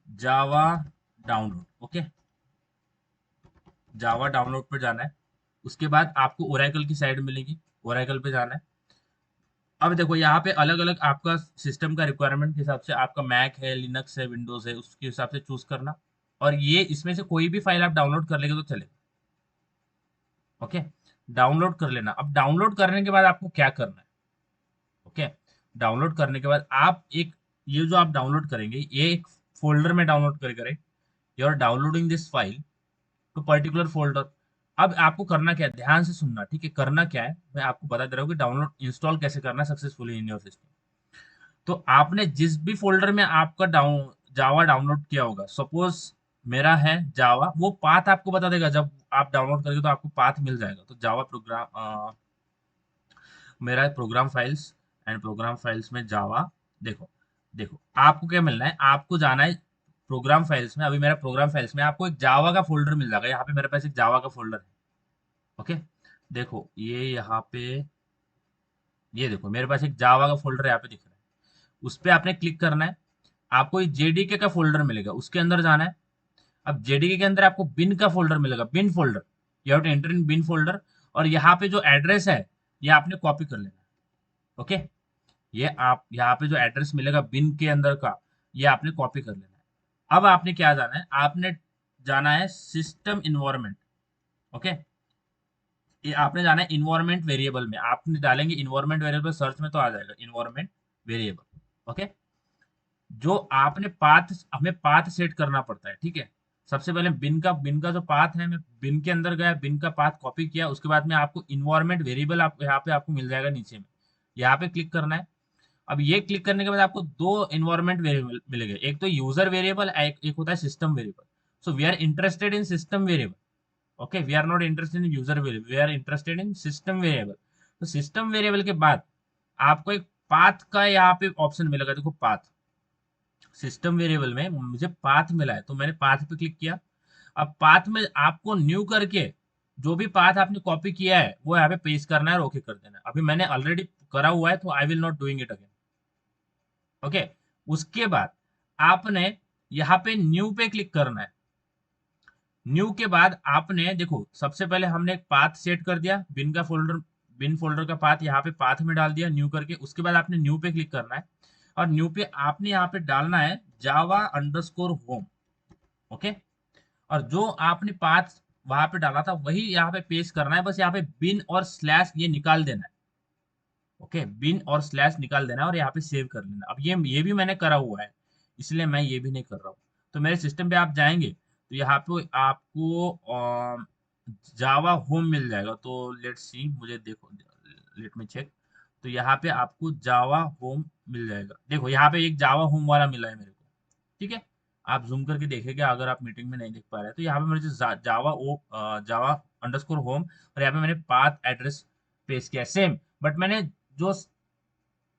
Speaker 1: Java download. Okay, Java download पर जाना है। उसके बाद आपको ओरेकल की साइड मिलेगी, ओरेकल पे जाना है। अब देखो यहाँ पे अलग अलग आपका सिस्टम का रिक्वायरमेंट के हिसाब से, आपका मैक है, लिनक्स है, विंडोज है, उसके हिसाब से चूज करना। और ये इसमें से कोई भी फाइल आप डाउनलोड कर लेंगे तो चलेगा। ओके, डाउनलोड कर लेना। अब डाउनलोड करने के बाद आपको क्या करना है? ओके, डाउनलोड करने के बाद आप एक, ये जो आप डाउनलोड करेंगे ये एक फोल्डर में डाउनलोड करें। You are downloading this file to particular folder. अब आपको करना क्या है, ध्यान से सुनना। ठीक है, करना क्या है मैं आपको बता दे रहा हूँ कि डाउनलोड इंस्टॉल कैसे करना सक्सेसफुली इन योर सिस्टम। तो आपने जिस भी फोल्डर में आपका जावा डाउनलोड किया होगा, सपोज मेरा है जावा, वो पाथ आपको बता देगा जब आप डाउनलोड करेंगे तो आपको पाथ मिल जाएगा। तो जावा प्रोग्राम, मेरा है program files, and program files में जावा। देखो, देखो आपको क्या मिलना है, आपको जाना है प्रोग्राम फाइल्स में। अभी मेरा प्रोग्राम फाइल्स में आपको एक जावा का फोल्डर मिल जाएगा, यहाँ पे मेरे पास एक जावा का फोल्डर है। ओके, देखो ये यहाँ पे, ये देखो मेरे पास एक जावा का फोल्डर यहाँ पे दिख रहा है। उस पे आपने क्लिक करना है, आपको एक JDK का फोल्डर मिलेगा, उसके अंदर जाना है। अब JDK के अंदर आपको बिन का फोल्डर मिलेगा, bin folder. You have to enter in bin folder. और यहाँ पे जो एड्रेस है ये आपने कॉपी कर लेना है। ओके, ये आप यहाँ पे जो एड्रेस मिलेगा बिन के अंदर का, ये आपने कॉपी कर लेना है। अब आपने क्या जाना है, आपने जाना है सिस्टम इन्वायरमेंट। ओके, ये आपने जाना है इन्वायरमेंट वेरिएबल में, आपने डालेंगे इन्वायरमेंट वेरिएबल, सर्च में तो आ जाएगा इन्वायरमेंट वेरिएबल। ओके, जो आपने पाथ, हमें पाथ सेट करना पड़ता है। ठीक है, सबसे पहले बिन का जो पाथ है, मैं बिन के अंदर गया, बिन का पाथ कॉपी किया, उसके बाद में आपको इन्वायरमेंट वेरिएबल आप यहाँ पे आपको मिल जाएगा नीचे में, यहाँ पे क्लिक करना है। अब ये क्लिक करने के बाद आपको दो इन्वायरमेंट वेरिएबल मिलेंगे, एक तो यूजर वेरिएबल, एक होता है system variable. So we are interested in system variable. Okay, we are not interested in user variable, we are interested in system variable. तो सिस्टम वेरिएबल के बाद आपको एक पाथ का यहाँ पे ऑप्शन मिलेगा, देखो पाथ। सिस्टम वेरिएबल में मुझे पाथ मिला है तो मैंने पाथ पे क्लिक किया। अब पाथ में आपको न्यू करके जो भी पाथ आपने कॉपी किया है वो यहाँ पे पेस्ट करना है और ओके कर देना है। अभी मैंने ऑलरेडी करा हुआ है तो I will not doing it again. Okay, उसके बाद आपने यहाँ पे न्यू पे क्लिक करना है। न्यू के बाद आपने देखो सबसे पहले हमने एक पाथ सेट कर दिया, बिन फोल्डर का पाथ यहाँ पे पाथ में डाल दिया न्यू करके। उसके बाद आपने न्यू पे क्लिक करना है और न्यू पे आपने यहाँ पे डालना है जावा अंडरस्कोर होम। ओके, और जो आपने पाथ वहां पे डाला था वही यहाँ पे पेस्ट करना है, बस यहाँ पे बिन और स्लैश ये निकाल देना है। ओके, बिन और स्लैश निकाल देना है और यहाँ पे सेव कर लेना। अब ये भी मैंने करा हुआ है, इसलिए मैं ये भी नहीं कर रहा हूँ। तो मेरे सिस्टम पे आप जाएंगे तो यहाँ पे आपको जावा होम मिल जाएगा। तो लेट्स सी, मुझे देखो, लेट मी चेक। तो यहाँ पे आपको जावा होम मिल जाएगा। देखो यहाँ पे एक जावा होम वाला मिला है मेरे को, ठीक है। आप जूम करके देखेंगे, अगर आप मीटिंग में नहीं देख पा रहे हैं तो यहाँ पे मेरे जावा अंडरस्कोर होम, और यहाँ पे मैंने पाथ एड्रेस पेस्ट किया सेम, बट मैंने जो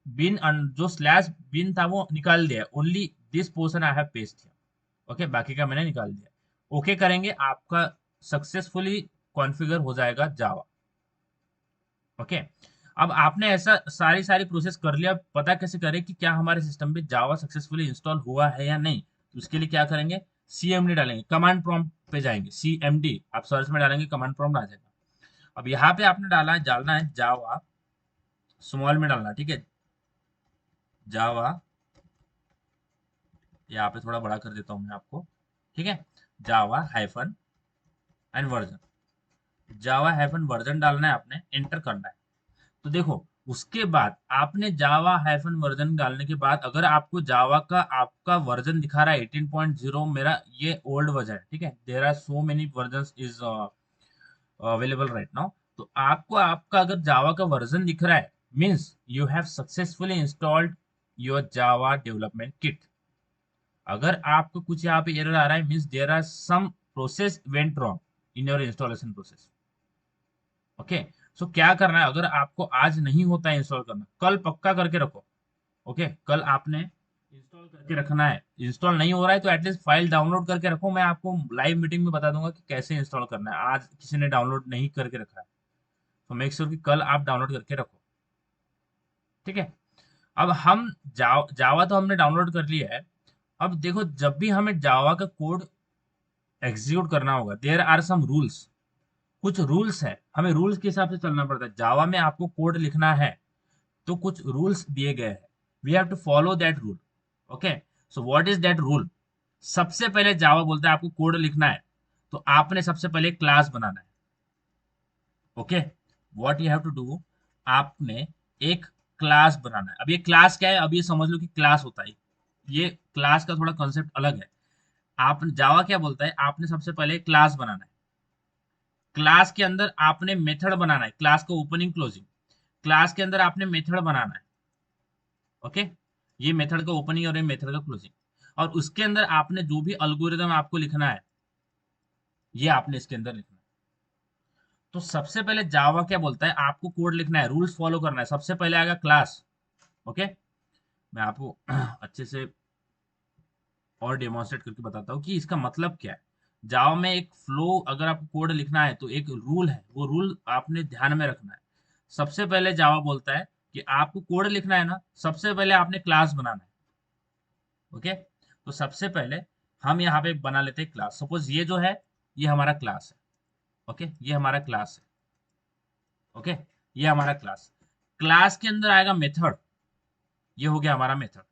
Speaker 1: जो स्लैश बिन था वो निकाल दिया। Only this portion I have paste किया। ओके, बाकी का मैंने निकाल दिया। ओके करेंगे, आपका सक्सेसफुली कॉन्फ़िगर हो जाएगा जावा। ओके, अब आपने ऐसा सारी सारी प्रोसेस कर लिया, पता कैसे करें कि क्या हमारे सिस्टम पे जावा सक्सेसफुली इंस्टॉल हुआ है या नहीं। तो उसके लिए क्या करेंगे, सीएमडी डालेंगे, कमांड प्रॉम्प्ट पे जाएंगे, सीएमडी आप सर्च में डालेंगे, कमांड प्रॉम्प्ट आ जाएगा। अब यहाँ पे आपने डालना है जावा, स्मॉल में डालना है, ठीक है। जावा, यहाँ पे थोड़ा बड़ा कर देता हूँ मैं आपको, ठीक है। Java hyphen and version, Java hyphen version डालना है, आपने एंटर करना है। तो देखो उसके बाद आपने जावा हाइफन वर्जन डालने के बाद अगर आपको जावा का आपका वर्जन दिखा रहा है 18.0, मेरा ये ओल्ड वर्जन है, ठीक है। There are so many version is available right now. तो आपको आपका अगर जावा का वर्जन दिख रहा है, means you have successfully installed your Java development kit. अगर आपको कुछ यहाँ पे एरर आ रहा है, means there are some process went wrong in your installation process. Okay, so क्या करना है, अगर आपको आज नहीं होता है इंस्टॉल करना, कल पक्का करके रखो। ओके, कल आपने इंस्टॉल करके रखना है। इंस्टॉल नहीं हो रहा है तो एटलीस्ट फाइल डाउनलोड करके रखो, मैं आपको लाइव मीटिंग में बता दूंगा कि कैसे इंस्टॉल करना है। आज किसी ने डाउनलोड नहीं करके रखा है तो मेक श्योर कि कल आप डाउनलोड करके रखो, ठीक है। अब हम जावा तो हमने डाउनलोड कर लिया है। अब देखो जब भी हमें जावा का कोड एग्जीक्यूट करना होगा, देयर आर सम रूल्स, कुछ रूल्स है, हमें रूल्स के हिसाब से चलना पड़ता है। जावा में आपको कोड लिखना है तो कुछ रूल्स दिए गए हैं, we have to follow that rule. Okay, so what is that rule. सबसे पहले जावा बोलता है आपको कोड लिखना है तो आपने सबसे पहले क्लास बनाना है। Okay, what you have to do, आपने एक क्लास बनाना है। अब ये क्लास क्या है, अब ये समझ लो कि क्लास होता है, ये क्लास का थोड़ा कॉन्सेप्ट अलग है। आप जावा क्या बोलता है, आपने सबसे पहले क्लास बनाना है। क्लास के अंदर आपने मेथड बनाना है, क्लास का ओपनिंग क्लोजिंग, क्लास के अंदर आपने मेथड बनाना है। ओके, ये मेथड का ओपनिंग और ये मेथड का क्लोजिंग, और उसके अंदर आपने जो भी अल्गोरिदम आपको लिखना है ये आपने इसके अंदर लिखना है। तो सबसे पहले जावा क्या बोलता है, आपको कोड लिखना है, रूल्स फॉलो करना है। सबसे पहले आएगा क्लास। ओके, मैं आपको अच्छे से और डेमोन्स्ट्रेट करके बताता हूँ कि इसका मतलब क्या है। जावा में एक फ्लो, अगर आपको कोड लिखना है तो एक रूल है, वो रूल आपने ध्यान में रखना है। सबसे पहले जावा बोलता है कि आपको कोड लिखना है ना, सबसे पहले आपने क्लास बनाना है। ओके, तो सबसे पहले हम यहाँ पे बना लेते हैं क्लास। सपोज ये जो है ये हमारा क्लास है। ओके, ये हमारा क्लास है। ओके, ये हमारा क्लास, क्लास के अंदर आएगा मेथड, ये हो गया हमारा मेथड।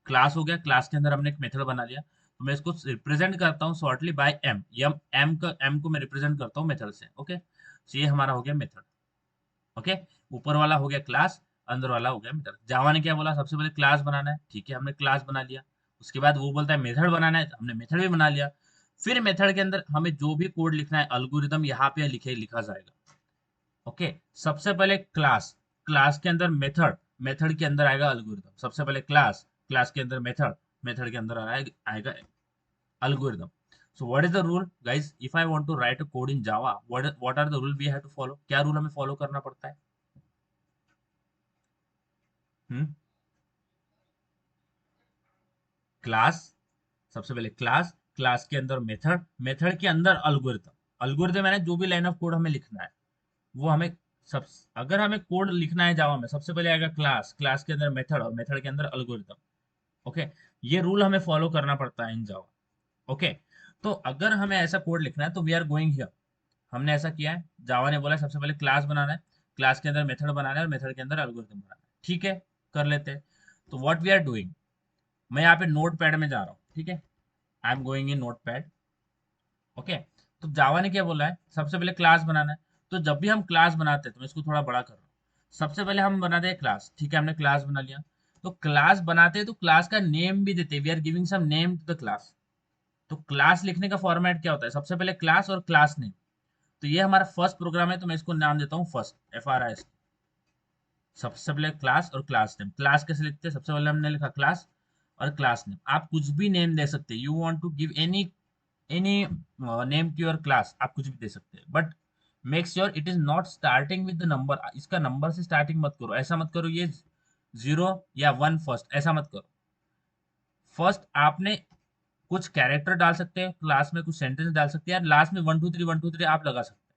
Speaker 1: क्लास हो गया, क्लास के अंदर हमने एक मेथड बना लिया, तो मैं इसको रिप्रेजेंट करता हूँ शॉर्टली बाय एम, यम एम को मैं रिप्रेजेंट करता हूँ मेथड से। ओके, तो ये हमारा हो गया मेथड। ओके, ऊपर वाला हो गया क्लास, अंदर वाला हो गया मेथड। जावा ने क्या बोला, सबसे पहले क्लास बनाना है, ठीक है, हमने क्लास बना लिया। उसके बाद वो बोलता है मेथड बनाना है, तो हमने मेथड भी बना लिया। फिर मेथड के अंदर हमें जो भी कोड लिखना है, अल्गोरिदम यहाँ पे लिखा जाएगा। ओके, सबसे पहले क्लास, क्लास के अंदर मेथड, मेथड के अंदर आएगा अल्गोरिदम। सबसे पहले क्लास, क्लास के अंदर मेथड, मेथड के अंदर आएगा algorithm. So what is the rule, guys? If I want to write a code in Java, what are the rule we have to follow? क्या रूल हमें फॉलो करना पड़ता है? हम्म, क्लास, सबसे पहले क्लास, क्लास के अंदर मेथड, मेथड के अंदर अल्गोरिथम, अल्गोरिथम है ना, जो भी लाइन ऑफ कोड हमें लिखना है वो हमें सब, अगर हमें कोड लिखना है जावा में, सबसे पहले आएगा क्लास, क्लास के अंदर मेथड और मेथड के अंदर अल्गोरिथम।
Speaker 2: ओके, ये रूल हमें फॉलो करना पड़ता है इन जावा। ओके, तो अगर हमें ऐसा कोड लिखना है तो वी आर गोइंग हियर। हमने ऐसा किया है, जावा ने बोला सबसे पहले क्लास बनाना है, क्लास के अंदर मेथड बनाना है और मेथड के अंदर एल्गोरिथम बनाना है। ठीक है, कर लेते हैं। तो व्हाट वी आर डूइंग, मैं यहाँ पे नोट पैड में जा रहा हूँ। ठीक है, आई am going in note pad. Okay, तो जावा ने क्या बोला है, सबसे पहले क्लास बनाना है। तो जब भी हम क्लास बनाते हैं, तो मैं इसको थोड़ा बड़ा कर रहा हूँ, सबसे पहले हम बनाते हैं क्लास। ठीक है, हमने क्लास बना लिया। तो क्लास बनाते हैं तो क्लास का नेम भी देते हैं, we are giving some name to the class. तो क्लास लिखने का फॉर्मेट क्या होता है, सबसे पहले क्लास और क्लास नेम। तो ये हमारा फर्स्ट प्रोग्राम है, तो मैं इसको नाम देता हूँ फर्स्ट, FRIST। सबसे पहले क्लास और क्लास नेम। क्लास कैसे लिखते हैं, सबसे पहले हमने लिखा क्लास और क्लास नेम। आप कुछ भी नेम दे सकते हैं, you want to give any any name to your class, आप कुछ भी दे सकते हैं, but make sure it is not starting with the number. इसका नंबर से स्टार्टिंग मत करो, ऐसा मत करो ये 0 या 1 फर्स्ट, ऐसा मत करो। फर्स्ट आपने कुछ कैरेक्टर डाल सकते हैं क्लास में, कुछ सेंटेंस डाल सकते हैं, लास्ट में 1 2 3 1 2 3 आप लगा सकते हैं।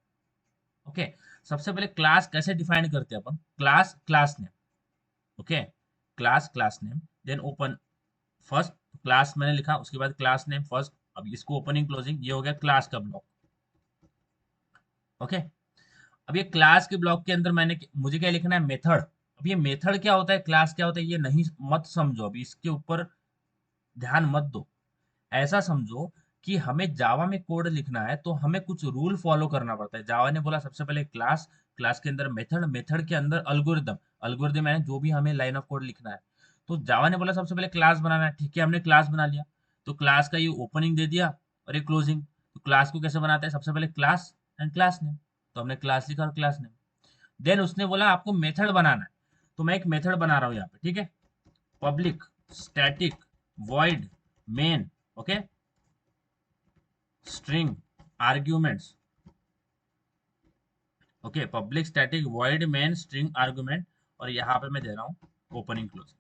Speaker 2: ओके, सबसे पहले क्लास कैसे डिफाइन करते हैं अपन, class class name. Okay, class class name, then open first, class मैंने लिखा, उसके बाद क्लास नेम फर्स्ट। अब इसको ओपनिंग क्लोजिंग, ये हो गया क्लास का ब्लॉक। ओके, अब ये क्लास के ब्लॉक के अंदर मुझे क्या लिखना है, मेथड। अब ये मेथड क्या होता है, क्लास क्या होता है, ये नहीं मत समझो, अभी इसके ऊपर ध्यान मत दो। ऐसा समझो कि हमें जावा में कोड लिखना है तो हमें कुछ रूल फॉलो करना पड़ता है। जावा ने बोला सबसे पहले क्लास, क्लास के अंदर मेथड, मेथड के अंदर अल्गोरिदम, अल्गोरिदम यानी जो भी हमें लाइन ऑफ कोड लिखना है। तो जावा ने बोला सबसे पहले क्लास बनाना है। ठीक है, हमने क्लास बना लिया। तो क्लास का ये ओपनिंग दे दिया और ये क्लोजिंग। तो क्लास को कैसे बनाते हैं, सबसे पहले क्लास एंड क्लास नेम। तो हमने क्लास लिखा और क्लास नेम। देन उसने बोला आपको मेथड बनाना है, तो मैं एक मेथड बना रहा हूँ यहाँ पे। ठीक है, public static void main, okay, string arguments. Okay, public static void main string argument, और यहाँ पे मैं दे रहा हूँ ओपनिंग क्लोजिंग।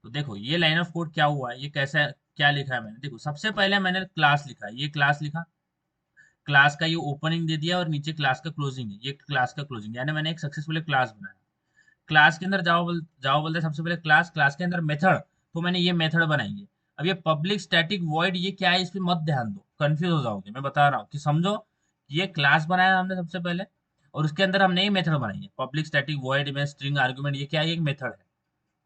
Speaker 2: तो देखो ये लाइन ऑफ कोड क्या हुआ है, ये कैसा क्या लिखा है मैंने, देखो सबसे पहले मैंने क्लास लिखा है, ये क्लास लिखा, क्लास का ये ओपनिंग दे दिया और नीचे क्लास का क्लोजिंग है, ये क्लास का क्लोजिंग, यानी मैंने एक सक्सेसफुल क्लास बनाया। क्लास के अंदर जाओ बोलते हैं सबसे पहले क्लास, क्लास के अंदर मेथड, तो मैंने ये मेथड बनाई है। अब ये पब्लिक स्टैटिक वॉइड ये क्या है, इस पे मत ध्यान दो, कंफ्यूज हो जाओगे। मैं बता रहा हूँ कि समझो, ये क्लास बनाया हमने सबसे पहले, और उसके अंदर हमने ये मेथड बनाई है, पब्लिक स्टैटिक वॉइड में स्ट्रिंग आर्गुमेंट, ये क्या है, एक मेथड है।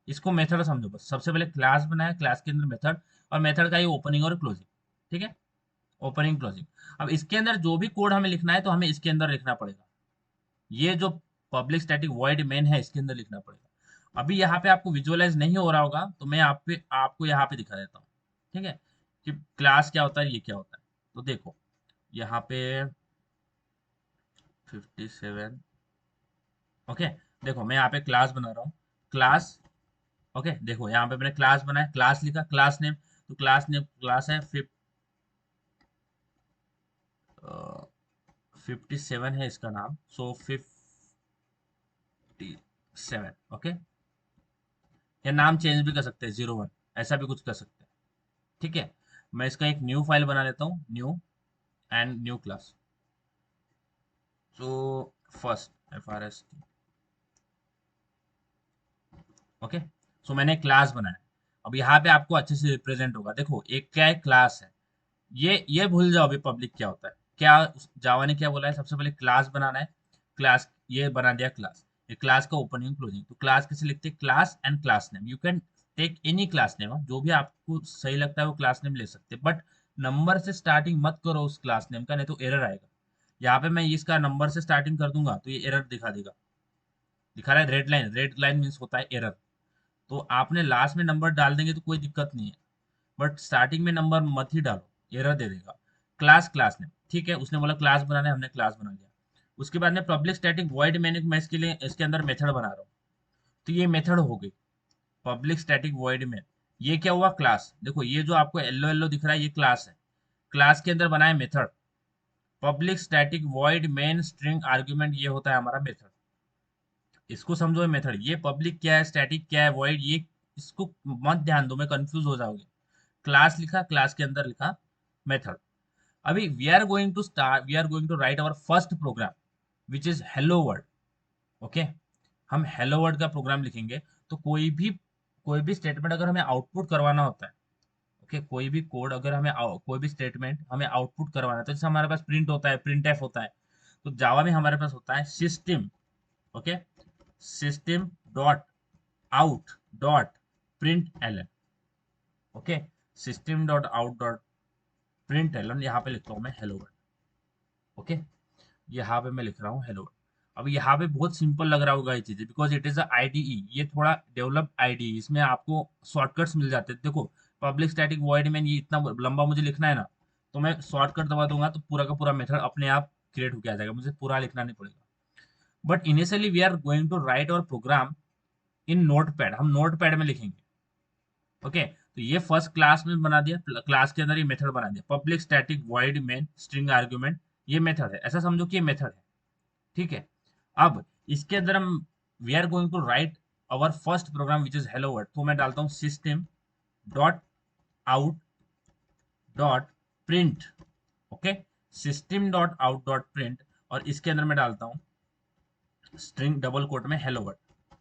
Speaker 2: इसको मेथड समझो बस, सबसे पहले क्लास बनाया, क्लास के अंदर मेथड, और मेथड का ये ओपनिंग और क्लोजिंग। ठीक है, ओपनिंग क्लोजिंग। अब इसके अंदर जो भी कोड हमें लिखना है तो हमें इसके अंदर लिखना पड़ेगा, ये जो पब्लिक स्टैटिक वॉइड मेन है इसके अंदर लिखना पड़ेगा। अभी यहाँ पे आपको विजुअलाइज नहीं हो रहा होगा, तो मैं आपको यहाँ पे दिखा देता हूँ। ठीक है, कि क्लास क्या होता है, ये क्या होता है। तो देखो यहाँ पे 57। ओके, देखो मैं यहाँ पे क्लास बना रहा हूँ, क्लास। ओके, देखो यहाँ पे मैंने क्लास बनाया, क्लास लिखा, क्लास नेम, तो क्लास नेम क्लास है 57 है इसका नाम, सो 57। ओके, या नाम चेंज भी कर सकते हैं, 01, ऐसा भी कुछ कर सकते हैं। ठीक है, मैं इसका एक न्यू फाइल बना लेता हूँ, new and new class. So first, FRST। Okay, so मैंने क्लास बनाया। अब यहाँ पे आपको अच्छे से रिप्रेजेंट होगा, देखो एक क्या है, क्लास है। ये भूल जाओ अभी पब्लिक क्या होता है, क्या जावा ने क्या बोला है, सबसे पहले क्लास बनाना है। क्लास ये बना दिया क्लास, ये क्लास का ओपनिंग क्लोजिंग। तो क्लास कैसे लिखते हैं, class and class name, you can take any class name, जो भी आपको सही लगता है वो क्लास नेम ले सकते हैं, बट नंबर से स्टार्टिंग मत करो उस क्लास नेम का, नहीं तो एरर आएगा। यहाँ पे मैं इसका नंबर से स्टार्टिंग कर दूंगा तो ये एरर दिखा देगा, दिखा रहा है red line, red line means होता है एरर। तो आपने लास्ट में नंबर डाल देंगे तो कोई दिक्कत नहीं है, बट स्टार्टिंग में नंबर मत ही डालो, एरर दे देगा। क्लास क्लास नेम, ठीक है, उसने बोला क्लास बनाना है, हमने क्लास बना लिया। उसके बाद में पब्लिक स्टैटिक वॉइड मैंने मैं इसके लिए इसके अंदर मेथड बना रहा हूँ, तो ये मेथड हो गई पब्लिक स्टैटिक वॉइड में। ये क्या हुआ, क्लास। देखो ये जो आपको येलो येलो दिख रहा है ये क्लास है, क्लास के अंदर बनाए method, public static void main string argument, ये होता है हमारा मेथड। इसको समझो मेथड, ये पब्लिक क्या है, स्टैटिक क्या है, वॉइड ये, इसको मत ध्यान दो, मैं कंफ्यूज हो जाओगे। क्लास लिखा, क्लास के अंदर लिखा मेथड। अभी we are going to write our first program which is hello world. Okay, हम हेलो वर्ल्ड का प्रोग्राम लिखेंगे। तो कोई भी स्टेटमेंट अगर हमें आउटपुट करवाना होता है, ओके, कोई भी कोड अगर हमें कोई भी स्टेटमेंट हमें आउटपुट करवाना है, तो जैसे हमारे पास प्रिंट होता है, प्रिंट एफ होता है, तो जावा में हमारे पास होता है system, okay, system dot out dot print L, okay, system dot out dot print L, यहाँ पे लिखता हूँ मैं हेलो वर्ल्ड, ओके, यहाँ पे मैं लिख रहा हूँ हेलो वर्ल्ड। अब यहाँ पे बहुत सिंपल लग रहा होगा ये चीजें, बिकॉज इट इज आईडीई, ये थोड़ा डेवलप आईडीई, इसमें आपको शॉर्टकट्स मिल जाते हैं। देखो, पब्लिक स्टैटिक वॉइड में ये इतना लंबा मुझे लिखना है ना, तो मैं शॉर्टकट दबा दूंगा तो पूरा का पूरा मेथड अपने आप क्रिएट होकर आ जाएगा, मुझे पूरा लिखना नहीं पड़ेगा। But initially we are going to write our program in notepad, हम नोट पैड में लिखेंगे, ओके। तो ये फर्स्ट क्लास में बना दिया, क्लास के अंदर ये मेथड बना दिया, public static void main string argument, ये मेथड है, ऐसा समझो कि ये मेथड है, ठीक है। अब इसके अंदर हम we are going to write our first program which is hello world, तो मैं डालता हूँ system dot out dot print, okay, system dot out dot print, और इसके अंदर मैं डालता हूँ स्ट्रिंग डबल कोट में hello world,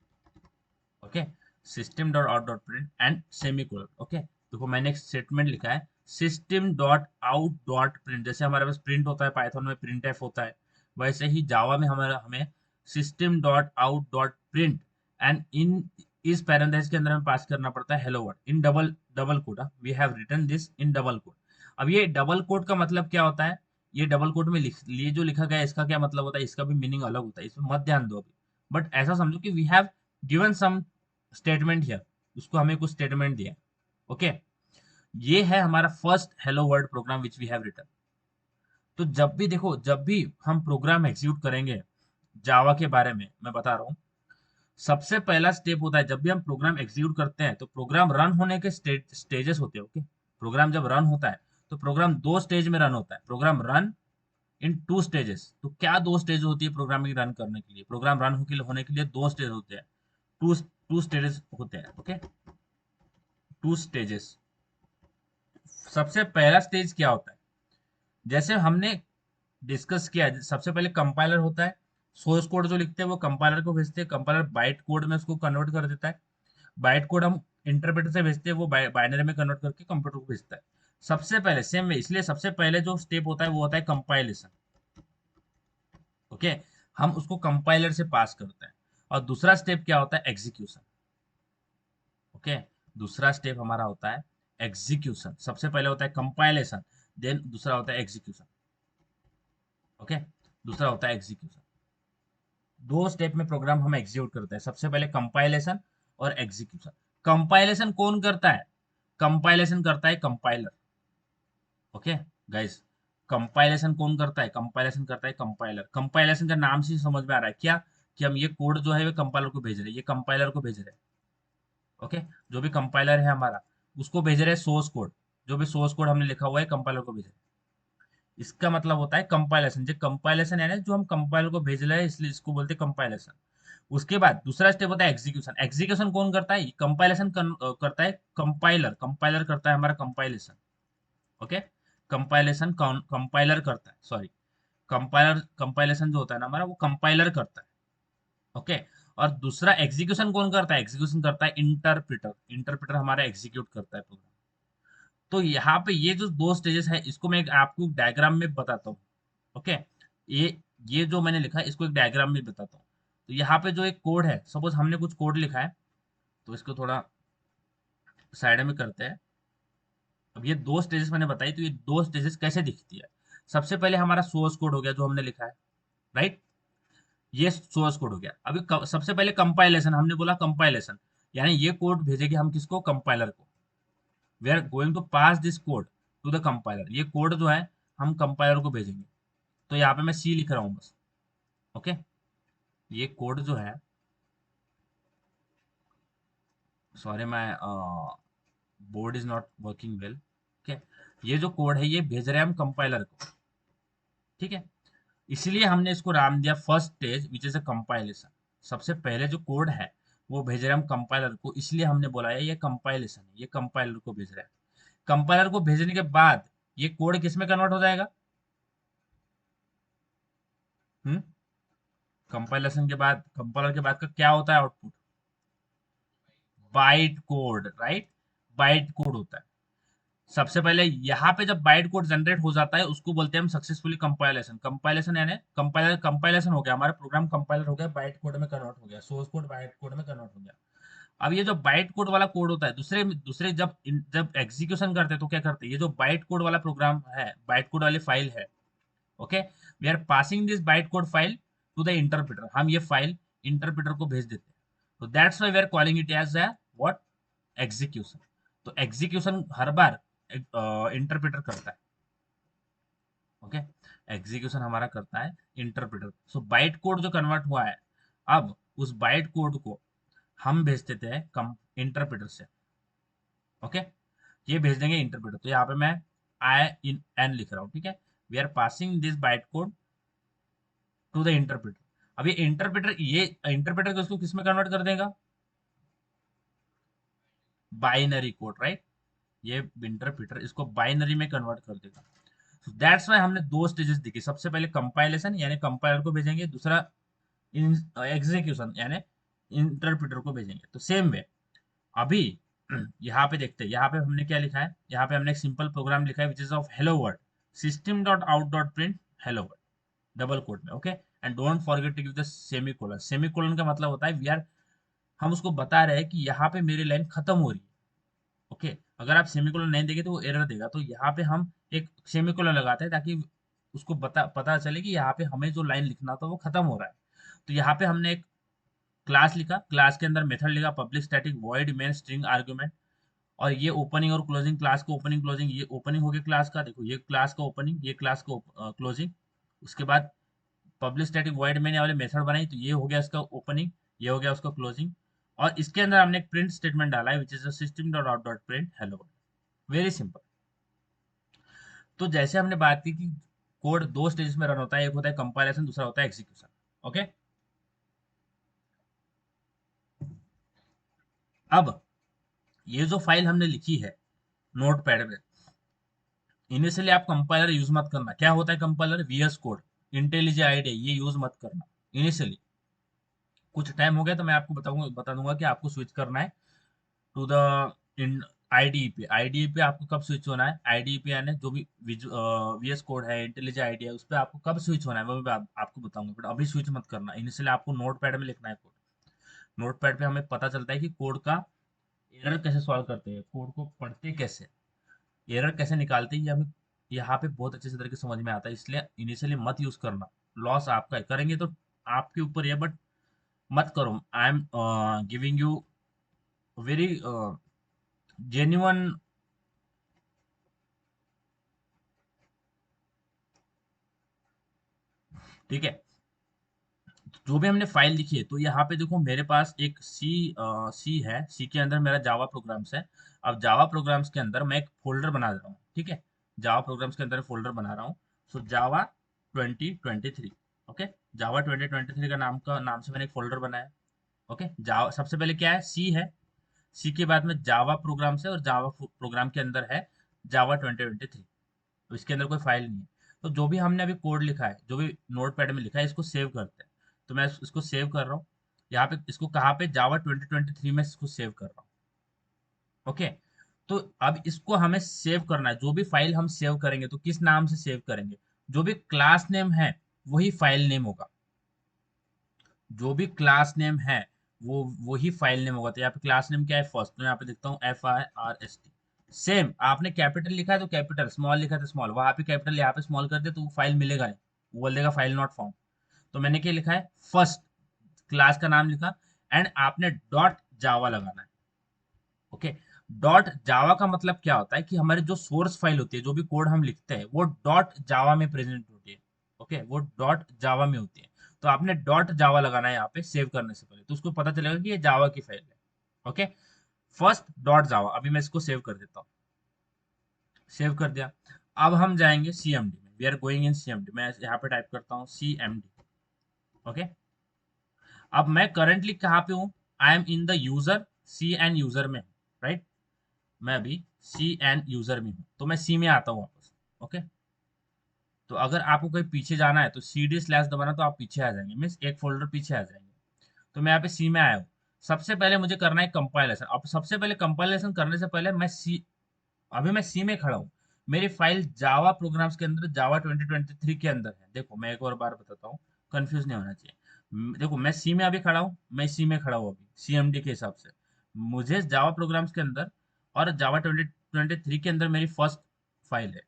Speaker 2: okay, system dot out dot print and semicolon, okay. देखो मैंने एक स्टेटमेंट लिखा है system dot out dot print, जैसे हमारे पास प्रिंट होता है पाइथन में, प्रिंट एफ होता है, वैसे ही जावा में हमारा हमें system dot out dot print and इन इस पैरेंथेसिस के अंदर हमें पास करना पड़ता है hello world in double double code, we have written this in double code. अब ये डबल कोड का मतलब क्या होता है, ये डबल कोड में ये जो लिखा गया है इसका क्या मतलब होता है, इसका भी मीनिंग अलग होता है, इसमें मत ध्यान दो अभी। बट ऐसा समझो कि we have given some statement here, उसको हमें कुछ स्टेटमेंट दिया, ओके। ये है हमारा first hello world program which we have written. तो जब भी देखो, जब भी हम प्रोग्राम एग्जीक्यूट करेंगे जावा के बारे में मैं बता रहा हूँ, सबसे पहला स्टेप होता है जब भी हम प्रोग्राम एग्जीक्यूट करते हैं, तो प्रोग्राम रन होने के स्टेजेस होते हैं, ओके। प्रोग्राम जब रन होता है तो प्रोग्राम दो स्टेज में रन होता है, program run in two stages. तो क्या दो स्टेज होती है प्रोग्रामिंग रन करने के लिए, प्रोग्राम रन होने के लिए दो स्टेज होते हैं, टू टू स्टेजेस होते हैं, ओके, टू स्टेजेस। सबसे पहला स्टेज क्या होता है, जैसे हमने डिस्कस किया, सबसे पहले कंपाइलर होता है, सोर्स कोड जो लिखते हैं वो कंपाइलर को भेजते हैं, कंपाइलर बाइट कोड में उसको कन्वर्ट कर देता है, बाइट कोड हम इंटरप्रेटर से भेजते हैं, वो बाइनरी में कन्वर्ट करके कंप्यूटर को भेजता है। सबसे पहले सेम वे, इसलिए सबसे पहले जो स्टेप होता है वो होता है कंपाइलेशन, ओके, हम उसको कंपाइलर से पास करते हैं। और दूसरा स्टेप क्या होता है, एग्जीक्यूशन, ओके। दूसरा स्टेप हमारा होता है एग्जीक्यूशन, सबसे पहले होता है कंपाइलेशन, देन दूसरा होता है एग्जीक्यूशन, ओके, दूसरा होता है एग्जीक्यूशन। दो स्टेप में प्रोग्राम हम एग्जीक्यूट करते हैं, सबसे पहले कंपाइलेशन और एग्जीक्यूशन। कंपाइलेशन कौन करता है, कंपाइलेशन करता है कंपाइलर, ओके गाइस। कंपाइलेशन कौन करता है, कंपाइलेशन करता है कंपाइलर। कंपाइलेशन का नाम से ही समझ में आ रहा है क्या, कि हम ये कोड जो है वो कंपाइलर को भेज रहे हैं, ये कंपाइलर को भेज रहे हैं, ओके। जो भी कंपाइलर है हमारा उसको भेज रहे हैं सोर्स कोड, जो भी सोर्स कोड हमने लिखा हुआ है कंपाइलर को भेज रहे हैं। इसका मतलब होता है कंपाइलेशन, जो कंपाइलेशन है ना, जो हम कंपाइलर को भेज रहे हैं, इसलिए इसको बोलते हैं कंपाइलेशन। उसके बाद दूसरा स्टेप होता है एग्जीक्यूशन। एग्जीक्यूशन कौन करता है, कंपाइलेशन करता है कंपाइलर, कंपाइलर करता है हमारा कंपाइलेशन, ओके। कंपाइलेशन कंपाइलर करता है, सॉरी, कंपाइलर कंपाइलेशन जो होता है ना हमारा, वो कंपाइलर करता है, ओके। और दूसरा एग्जीक्यूशन कौन करता है, एग्जीक्यूशन करता है इंटरप्रेटर, इंटरप्रेटर हमारा एग्जीक्यूट करता है प्रोग्राम। तो यहाँ पे ये जो दो स्टेजेस है, इसको मैं आपको डायग्राम में बताता हूँ, ओके। ये जो मैंने लिखा है इसको एक डायग्राम में बताता हूँ। तो यहाँ पे जो एक कोड है, सपोज हमने कुछ कोड लिखा है, तो इसको थोड़ा साइड में करते हैं। अब ये दो स्टेजेस मैंने बताई, तो ये दो स्टेजेस कैसे दिखती है। सबसे पहले हमारा सोर्स कोड हो गया जो हमने लिखा है, राइट, ये सोर्स कोड हो गया। अभी सबसे पहले कंपाइलेशन, हमने बोला कंपाइलेशन, यानी ये कोड भेजेंगे हम किसको, कंपाइलर को। We are going to pass this code to the compiler, ये कोड जो है हम कंपाइलर को भेजेंगे। तो यहाँ पे मैं सी लिख रहा हूँ बस, ओके। ये कोड जो है, सॉरी मैं board is not working well, okay. ये जो कोड है ये भेज रहे हैं हम कंपाइलर को, ठीक है। इसलिए हमने इसको नाम दिया first stage which is a compilation. सबसे पहले जो कोड है वो भेज रहे हैं हम कंपाइलर को, इसलिए हमने बोला है ये कंपाइलेशन है, ये कंपाइलर को भेज रहे हैं। कंपाइलर को भेजने के बाद ये कोड किस में कन्वर्ट हो जाएगा, हम्म, कंपाइलेशन के बाद, कंपाइलर के बाद का क्या होता है output, byte code, right, byte code होता है। सबसे पहले यहाँ पे जब बाइट कोड जनरेट हो जाता है उसको बोलते हैं हम सक्सेसफुली कंपाइलेशन। कंपाइलेशन यानी कंपाइलेशन हो गया, हमारा प्रोग्राम कंपाइलर हो गया, बाइट कोड में कन्वर्ट हो गया, सोर्स कोड बाइट कोड में कन्वर्ट हो गया। अब ये जो बाइट कोड वाला कोड होता है, दूसरे दूसरे जब एग्जीक्यूशन करते हैं तो क्या करते हैं, ये जो बाइट कोड वाला प्रोग्राम है, बाइट कोड वाली फाइल है, okay, we are passing this byte code file to the interpreter, हम ये फाइल इंटरप्रेटर को भेज देते हैं। तो that's why we are calling it as what, execution. तो एग्जीक्यूशन हर बार इंटरप्रेटर करता है, ओके, एग्जीक्यूशन हमारा करता है इंटरप्रेटर। सो बाइट कोड जो कन्वर्ट हुआ है, अब उस बाइट कोड को हम भेज देते हैं कम इंटरप्रेटर से, ओके, ये भेज देंगे इंटरप्रेटर। तो यहाँ पे मैं आई इन एन लिख रहा हूँ, ठीक है, we are passing this byte code to the interpreter. अब ये इंटरप्रेटर को इसको किस में कन्वर्ट कर देगा, बाइनरी कोड, राइट, ये इंटरप्रेटर इसको बाइनरी में कन्वर्ट कर देगा। दैट्स वाई हमने दो स्टेजेस दिखे, सबसे पहले कंपाइलेशन यानी कंपाइलर को भेजेंगे, दूसरा एग्जीक्यूशन यानी इंटरप्रेटर को भेजेंगे। तो सेम वे अभी यहाँ पे देखते हैं, यहाँ पे हमने क्या लिखा है, यहाँ पे हमने एक सिंपल प्रोग्राम लिखा है which is of hello world, system dot out dot print hello world, double quote में, okay, and don't forget to give the semicolon. Semicolon का मतलब होता है वी आर, हम उसको बता रहे हैं कि यहाँ पे मेरी लाइन खत्म हो रही है, ओके, अगर आप सेमीकोलन नहीं देंगे तो वो एरर देगा। तो यहाँ पे हम एक सेमीकोलन लगाते हैं ताकि उसको पता चले कि यहाँ पे हमें जो लाइन लिखना था वो खत्म हो रहा है। तो यहाँ पे हमने एक क्लास लिखा, क्लास के अंदर मेथड लिखा public static void main string argument, और ये ओपनिंग और क्लोजिंग, क्लास को ओपनिंग क्लोजिंग, ये ओपनिंग हो गया क्लास का, देखो ये क्लास का ओपनिंग, ये क्लास का क्लोजिंग। उसके बाद पब्लिक स्टैटिक वॉइड मैंने वाले मेथड बनाई, तो ये हो गया इसका ओपनिंग, ये हो गया उसका क्लोजिंग, और इसके अंदर हमने एक प्रिंट स्टेटमेंट डाला है which is system dot out dot print hello. Very simple. तो जैसे हमने बात की कि कोड दो स्टेजेस में रन होता है, एक होता है कंपाइलेशन, दूसरा होता है एग्जीक्यूशन, ओके। अब ये जो फाइल हमने लिखी है नोट पैड में, इनिशियली आप कंपाइलर यूज मत करना। क्या होता है कंपाइलर, वीएस कोड, इंटेलिजे आईडी, ये यूज मत करना इनिशियली। कुछ टाइम हो गया तो मैं आपको बता दूंगा कि आपको स्विच करना है टू द इन आईडीई पे। आईडीई पे आपको कब स्विच होना है, आईडीई पे यानी जो भी वीएस कोड है, इंटेलिजेंट आईडी है, उस पर आपको कब स्विच होना है वो भी आपको बताऊंगा, बट अभी स्विच मत करना। इनिशियली आपको नोट पैड में लिखना है कोड। नोट पैड पे हमें पता चलता है कि कोड का एरर कैसे सॉल्व करते हैं, कोड को पढ़ते कैसे, एरर कैसे निकालते हैं, ये हमें यहाँ पे बहुत अच्छे से तरीके से समझ में आता है। इसलिए इनिशियली मत यूज करना, लॉस आपका है, करेंगे तो आपके ऊपर है, बट मत करो। I am giving you very genuine, ठीक है। जो भी हमने फाइल लिखी है, तो यहाँ पे देखो मेरे पास एक सी है, सी के अंदर मेरा जावा प्रोग्राम्स है। अब जावा प्रोग्राम्स के अंदर मैं एक फोल्डर बना रहा हूँ, ठीक है, जावा प्रोग्राम्स के अंदर फोल्डर बना रहा हूँ। सो जावा 2023, ओके, जावा 2023 का नाम से मैंने एक फोल्डर बनाया, ओके। जावा सबसे पहले क्या है, सी के बाद में जावा प्रोग्राम्स है, और जावा प्रोग्राम के अंदर है जावा 2023। तो इसके अंदर कोई फाइल नहीं है। तो जो भी हमने अभी कोड लिखा है, जो भी नोट पैड में लिखा है, इसको सेव करते हैं। तो मैं इसको सेव कर रहा हूँ यहाँ पे, इसको कहाँ पे, जावा 2023 में इसको सेव कर रहा हूँ, ओके। तो अब इसको हमें सेव करना है, जो भी फाइल हम सेव करेंगे तो किस नाम से सेव करेंगे, जो भी क्लास नेम है वही फाइल नेम होगा, जो भी क्लास नेम है वो वही फाइल नेम होगा। तो यहाँ पे क्लास नेम क्या है, फर्स्ट, तो यहाँ पे देखता हूँ FIRST। सेम आपने कैपिटल लिखा है तो कैपिटल, स्मॉल लिखा है तो स्मॉल, वहां पे कैपिटल यहाँ पे स्मॉल कर दे तो वो फाइल मिलेगा नहीं, वो बोल देगा फाइल नॉट फाउंड। तो मैंने क्या लिखा है, फर्स्ट, क्लास का नाम लिखा, एंड आपने डॉट जावा लगाना है, ओके। डॉट जावा का मतलब क्या होता है कि हमारी जो सोर्स फाइल होती है, जो भी कोड हम लिखते हैं वो डॉट जावा में प्रेजेंट होती है, ओके, वो डॉट जावा में होती है। तो आपने डॉट जावा लगाना है यहाँ पे सेव करने से पहले, तो उसको पता चलेगा कि ये जावा की फाइल है, ओके। फर्स्ट डॉट जावा, अभी मैं इसको सेव कर देता हूँ, सेव कर दिया। अब हम जाएंगे CMD में, we are going in CMD, मैं यहाँ पे टाइप करता हूँ CMD, ओके। अब मैं करंटली कहाँ पे हूँ, I am in the user, C and user में, राइट, मैं अभी सी एंड यूजर में हूँ, तो मैं सी में आता हूँ वापस, ओके। तो अगर आपको कहीं पीछे जाना है तो CD स्लैश दबाना, तो आप पीछे आ जाएंगे, मीन्स एक फोल्डर पीछे आ जाएंगे। तो मैं यहाँ पे सी में आया हूँ। सबसे पहले मुझे करना है कंपाइलेशन। अब सबसे पहले कंपाइलेशन करने से पहले अभी मैं सी में खड़ा हूँ। मेरी फाइल जावा प्रोग्राम्स के अंदर जावा 2023 के अंदर है। देखो मैं एक और बार बताता हूँ, कंफ्यूज नहीं होना चाहिए। देखो मैं सी में अभी खड़ा हूँ, मैं सी में खड़ा हूँ अभी सीएमडी के हिसाब से। मुझे जावा प्रोग्राम्स के अंदर और जावा 2023 के अंदर मेरी फर्स्ट फाइल है।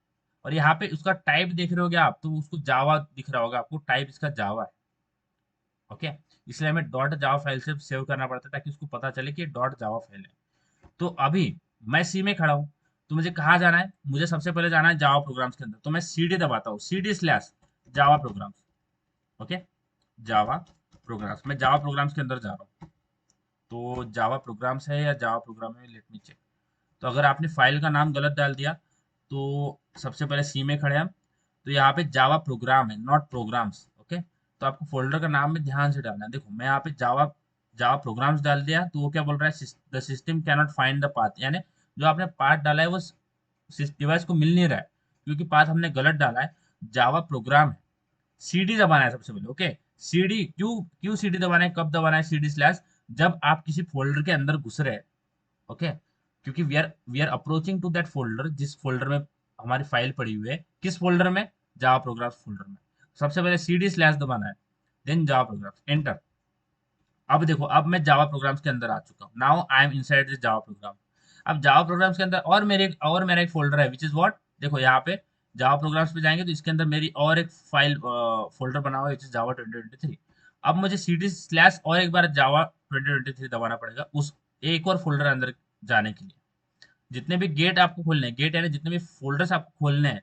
Speaker 2: और यहाँ पे उसका टाइप देख रहे होगे आप, तो उसको जावा दिख रहा होगा आपको, टाइप इसका जावा है। ओके, इसलिए हमें डॉट जावा फाइल से सेव करना पड़ता है ताकि उसको पता चले कि डॉट जावा फाइल है। तो अभी मैं सी में खड़ा हूँ, तो मुझे कहाँ जाना है? मुझे सबसे पहले जाना है जावा प्रोग्राम्स के अंदर। तो मैं सीडी दबाता हूँ, सीडी स्लैश जावा प्रोग्राम्स। ओके, जावा प्रोग्राम्स, मैं जावा प्रोग्राम्स के अंदर जा रहा हूँ। तो जावा प्रोग्राम्स है या जावा प्रोग्राम है, लेट मी चेक। तो अगर आपने फाइल का नाम गलत डाल दिया तो सबसे पहले सी में खड़े हैं हम, तो यहाँ पे जावा प्रोग्राम है, नॉट प्रोग्राम्स। ओके, तो आपको फोल्डर का नाम में ध्यान से डालना है। देखो मैं यहाँ पे जावा जावा प्रोग्राम्स डाल दिया, तो वो क्या बोल रहा है? The system can not find the path, यानी जो आपने पाथ डाला है वो डिवाइस को मिल नहीं रहा है, क्योंकि पाथ हमने गलत डाला है। जावा प्रोग्राम है, सीडी दबाना है सबसे पहले। ओके, सीडी क्यों क्यों सीडी दबाना है, कब दबाना है सीडी स्लैश? जब आप किसी फोल्डर के अंदर घुस रहे हैं। ओके, क्योंकि we are approaching to that folder, जिस फोल्डर में हमारी फाइल पड़ी हुई है। किस फोल्डर में? जावा प्रोग्राम्स फोल्डर में। सबसे पहले सीडी स्लैश दबाना है, देन जावा प्रोग्राम्स, एंटर। अब देखो, अब मैं जावा प्रोग्राम्स के अंदर आ चुका हूँ। Now I am inside this Java program. अब जावा प्रोग्राम्स के अंदर मेरा एक फोल्डर है, विच इज व्हाट? देखो यहाँ पे जावा प्रोग्राम्स पे जाएंगे तो इसके अंदर मेरी और एक फाइल फोल्डर बना हुआ है, विच इज जावा 2023। अब मुझे सीडी स्लैश और एक बार जावा 2023 दबाना पड़ेगा उस एक और फोल्डर अंदर जाने के लिए। जितने भी गेट आपको खोलने हैं, गेट यानी जितने भी फोल्डर्स आपको खोलने हैं,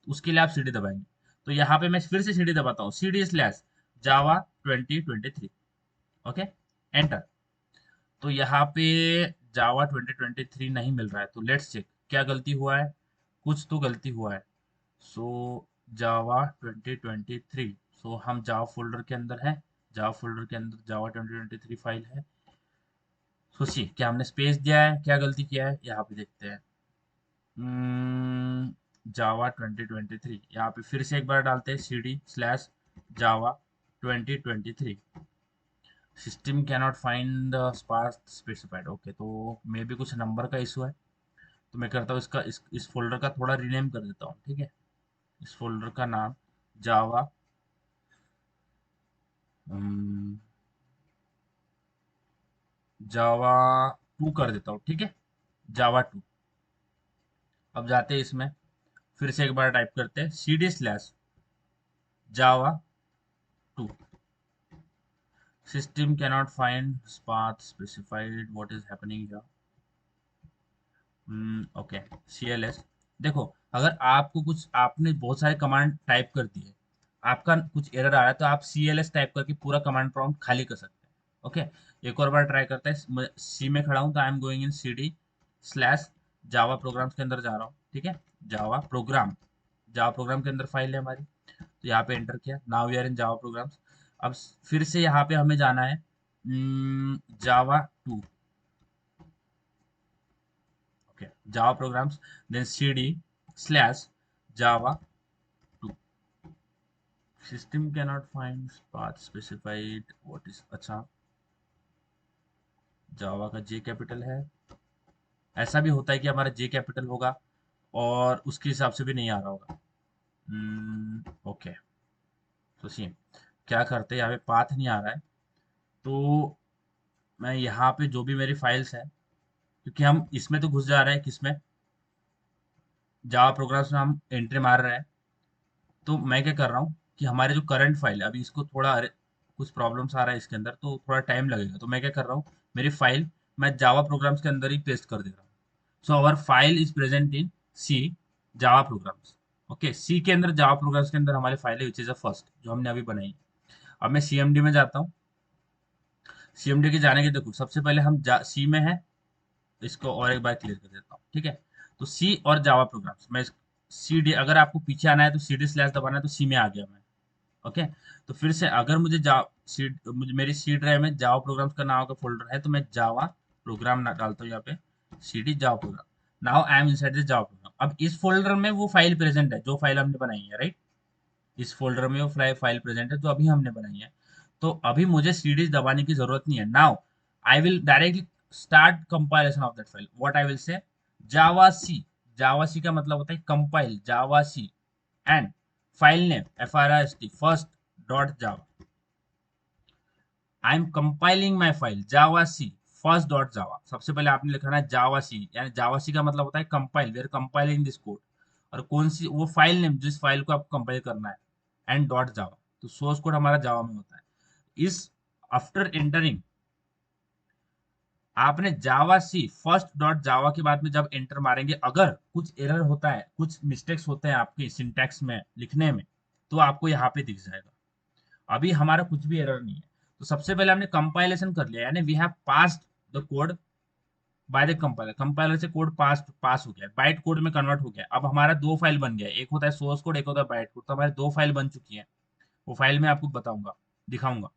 Speaker 2: उसके लिए आप सीडी दबाएंगे। तो यहाँ पे मैं फिर से सीडी दबाता हूँ, सीडी स्लैश जावा 2023। Okay, enter. तो यहाँ पे जावा 2023 नहीं मिल रहा है, तो लेट्स चेक क्या गलती हुआ है। कुछ तो गलती हुआ है। सो जावा 2023, सो हम जावा फोल्डर के अंदर है। जावा फोल्डर के अंदर जावा 2023 फाइल है। सोचिए क्या हमने स्पेस दिया है, क्या गलती किया है, यहाँ पे देखते हैं। जावा 2023, यहाँ पे फिर से एक बार डालते हैं, CD slash Java 2023। System cannot find the path specified. Okay, तो मे भी कुछ नंबर का इशू है। तो मैं करता हूँ इसका इस फोल्डर का थोड़ा रीनेम कर देता हूँ, ठीक है। इस फोल्डर का नाम जावा जावा 2 कर देता हूँ, ठीक है। जावा 2। अब जाते हैं इसमें, फिर से एक बार टाइप करते हैं, CD slash Java 2। System cannot find path specified, what is happening here. Okay, CLS। देखो, अगर आपको कुछ आपने बहुत सारे कमांड टाइप कर दिए, आपका कुछ एरर आ रहा है, तो आप CLS टाइप करके पूरा कमांड प्रॉम्प्ट खाली कर सकते हैं। ओके, एक और बार ट्राई करते हैं। सी में खड़ा हूँ तो आई am going in CD slash Java programmes के अंदर जा रहा हूँ, ठीक है। जावा प्रोग्राम के अंदर फाइल है हमारी। तो यहाँ पे एंटर किया, now we are in Java programs. अब फिर से यहाँ पे हमें जाना है जावा 2। okay, java programs, then cd slash java 2। system cannot find path specified, what is, अच्छा, जावा का जे कैपिटल है। ऐसा भी होता है कि हमारा जे कैपिटल होगा और उसके हिसाब से भी नहीं आ रहा होगा। ओके, तो सी क्या करते हैं, यहाँ पे पाथ नहीं आ रहा है, तो मैं यहाँ पे जो भी मेरी फाइल्स है, क्योंकि हम इसमें तो घुस जा रहे हैं, किसमें? जावा प्रोग्राम्स में हम एंट्री मार रहे हैं। तो मैं क्या कर रहा हूँ कि हमारे जो करंट फाइल है, अभी इसको थोड़ा कुछ प्रॉब्लम्स आ रहा है इसके अंदर, तो थोड़ा टाइम लगेगा। तो मैं क्या कर रहा हूँ, मेरी फाइल मैं जावा प्रोग्राम्स के अंदर ही पेस्ट कर दे रहा हूँ। So our file is present in C Java programs. Okay, C के अंदर जावा प्रोग्राम्स के अंदर हमारी फाइल है, विच इज अ फर्स्ट जो हमने अभी बनाई है। अब मैं CMD में जाता हूँ। CMD के जाने के, देखो सबसे पहले हम सी में है, इसको और एक बार क्लियर कर देता हूँ, ठीक है। तो सी और जावा प्रोग्राम्स, मैं CD, अगर आपको पीछे आना है तो CD स्लैश दबाना है, तो सी में आ गया मैं। ओके, तो फिर से अगर मुझे मेरी सी ड्राइव में जावा प्रोग्राम्स का नाम का फोल्डर है, तो मैं जावा प्रोग्राम ना डालता हूँ यहाँ पे, CD Java program. Now I am inside this Java program. अब इस फोल्डर में वो फाइल प्रेजेंट है जो फाइल हमने बनाई है, राइट। इस फोल्डर में वो फाइल प्रेजेंट है जो अभी हमने बनाई है। तो अभी मुझे सीडी दबाने की जरूरत नहीं है। Now I will directly start compilation of that file. What I will say, java c, java c का मतलब होता है compile java c and file name first first dot java. I am compiling my file java c first dot java. सबसे पहले आपने लिखना है java c, यानी java c का मतलब होता है compile, we are compiling this code. और कौन सी वो फाइल नेम जिस फाइल को आपको कंपाइल करना है, एंड डॉट जावा, तो सोर्स कोड हमारा जावा में होता है. इस आफ्टर एंटरिंग आपने जावा सी फर्स्ट डॉट जावा के बाद में जब एंटर मारेंगे, अगर कुछ एरर होता है, कुछ मिस्टेक्स होते हैं आपके सिंटैक्स में लिखने में, तो आपको यहाँ पे दिख जाएगा. अभी हमारा कुछ भी एरर नहीं है. तो सबसे पहले हमने कंपाइलेशन कर लिया, यानी we have passed the code by the compiler. Compiler से कोड पास हो गया, बाइट कोड में कन्वर्ट हो गया. अब हमारा दो फाइल बन गया, एक होता है सोर्स कोड, एक होता है बाइट कोड. तो हमारे दो फाइल बन चुकी है, वो फाइल मैं आपको बताऊंगा, दिखाऊंगा.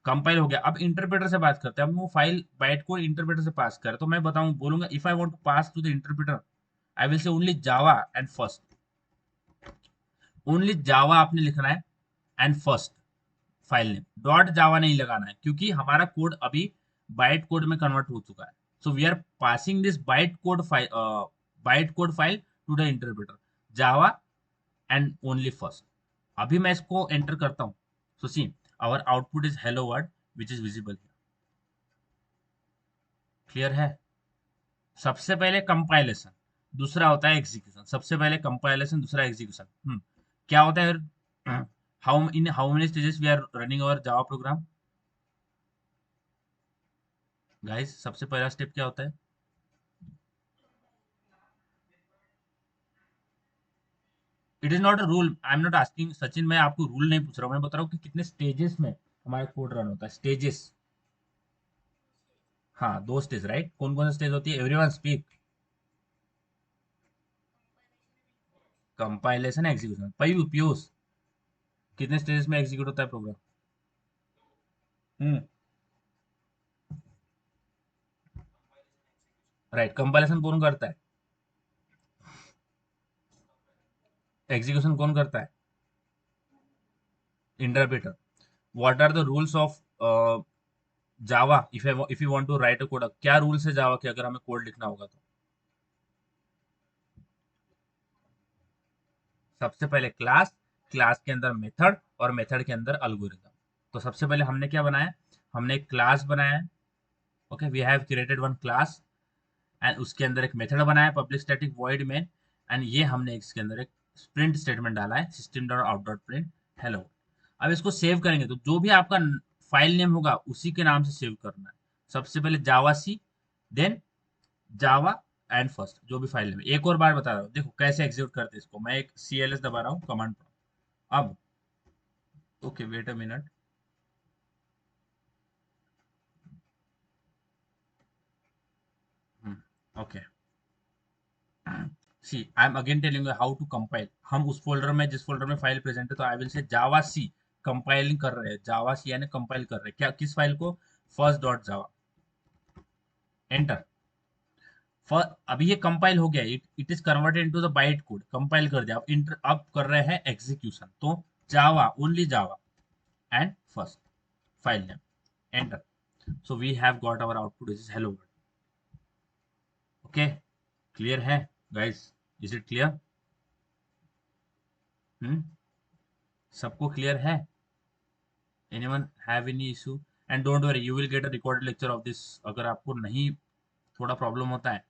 Speaker 2: कंपाइल हो गया. अब इंटरप्रेटर से बात करते हैं. अब वो फाइल बाइट कोड इंटरप्रेटर से पास कर, तो मैं बताऊं बोलूंगा if I want to pass to the interpreter, I will say only Java and first. Only Java आपने लिखना है and first file name, dot Java नहीं लगाना है, क्योंकि हमारा कोड अभी बाइट कोड में कन्वर्ट हो चुका है. So we are passing this byte code file to the interpreter, Java and only first. अभी मैं इसको एंटर करता हूं. So see our output is hello word which is visible. Clear है. सबसे पहले कंपाइलेशन, दूसरा होता है एग्जीक्यूशन. सबसे पहले कंपाइलेशन, दूसरा एग्जीक्यूशन. क्या होता है, how many stages we are running our Java program. Guys सबसे पहला स्टेप क्या होता है, it is not a rule. I am not asking Sachin, मैं आपको रूल नहीं पूछ रहा हूँ, मैं बता रहा हूँ कि कितने स्टेजेस में हमारा कोड रन होता है. स्टेजेस, हाँ दो स्टेज, राइट. कौन कौन सी स्टेज होती है, everyone speak. Compilation, execution. Piyush, कितने स्टेजेस में एग्जीक्यूट होता है प्रोग्राम. हम्म, राइट. कंपाइलेशन कौन करता है, एग्जीक्यूशन कौन करता है, interpreter. What are the rules of Java if you want to write a code. क्या रूल्स है जावा के अगर हमें कोड लिखना होगा तो. सबसे पहले क्लास, क्लास के अंदर मेथड, और मेथड के अंदर अल्गोरिथम. तो सबसे पहले हमने क्या बनाया, हमने एक क्लास बनाया. Okay, we have created one class and उसके अंदर एक मेथड बनाया public static void main. And ये हमने इसके अंदर एक प्रिंट स्टेटमेंट डाला है, system dot out dot print hello. अब इसको सेव करेंगे तो जो भी आपका फाइल नेम होगा उसी के नाम से सेव करना है. सबसे पहले जावा सी, देन जावा एंड फर्स्ट, जो भी फाइल नेम. एक और बार बता रहा हूँ, देखो कैसे एग्जीक्यूट करते हैं इसको. मैं एक CLS दबा रहा हूँ, कमांड. अब okay, wait a minute. Okay, see I am again telling you how to compile. हम उस फोल्डर में, जिस फोल्डर में फाइल प्रेजेंट है, तो आई विल से जावा सी कंपाइलिंग कर रहे हैं. जावा सी यानी कंपाइल कर रहे हैं, क्या, किस फाइल को, फर्स्ट डॉट जावा. एंटर. अभी ये कंपाइल हो गया, it is converted into the byte code, compile कर दिया. अब इंटर, अब कर रहे हैं एग्जीक्यूशन. तो Java, only Java and first file name, enter. So we have got our output is hello world. Okay, clear है guys, is it clear. Hmm, सबको क्लियर है. Anyone have any issue. And don't worry, you will get a recorded lecture of this. अगर आपको नहीं, थोड़ा प्रॉब्लम होता है,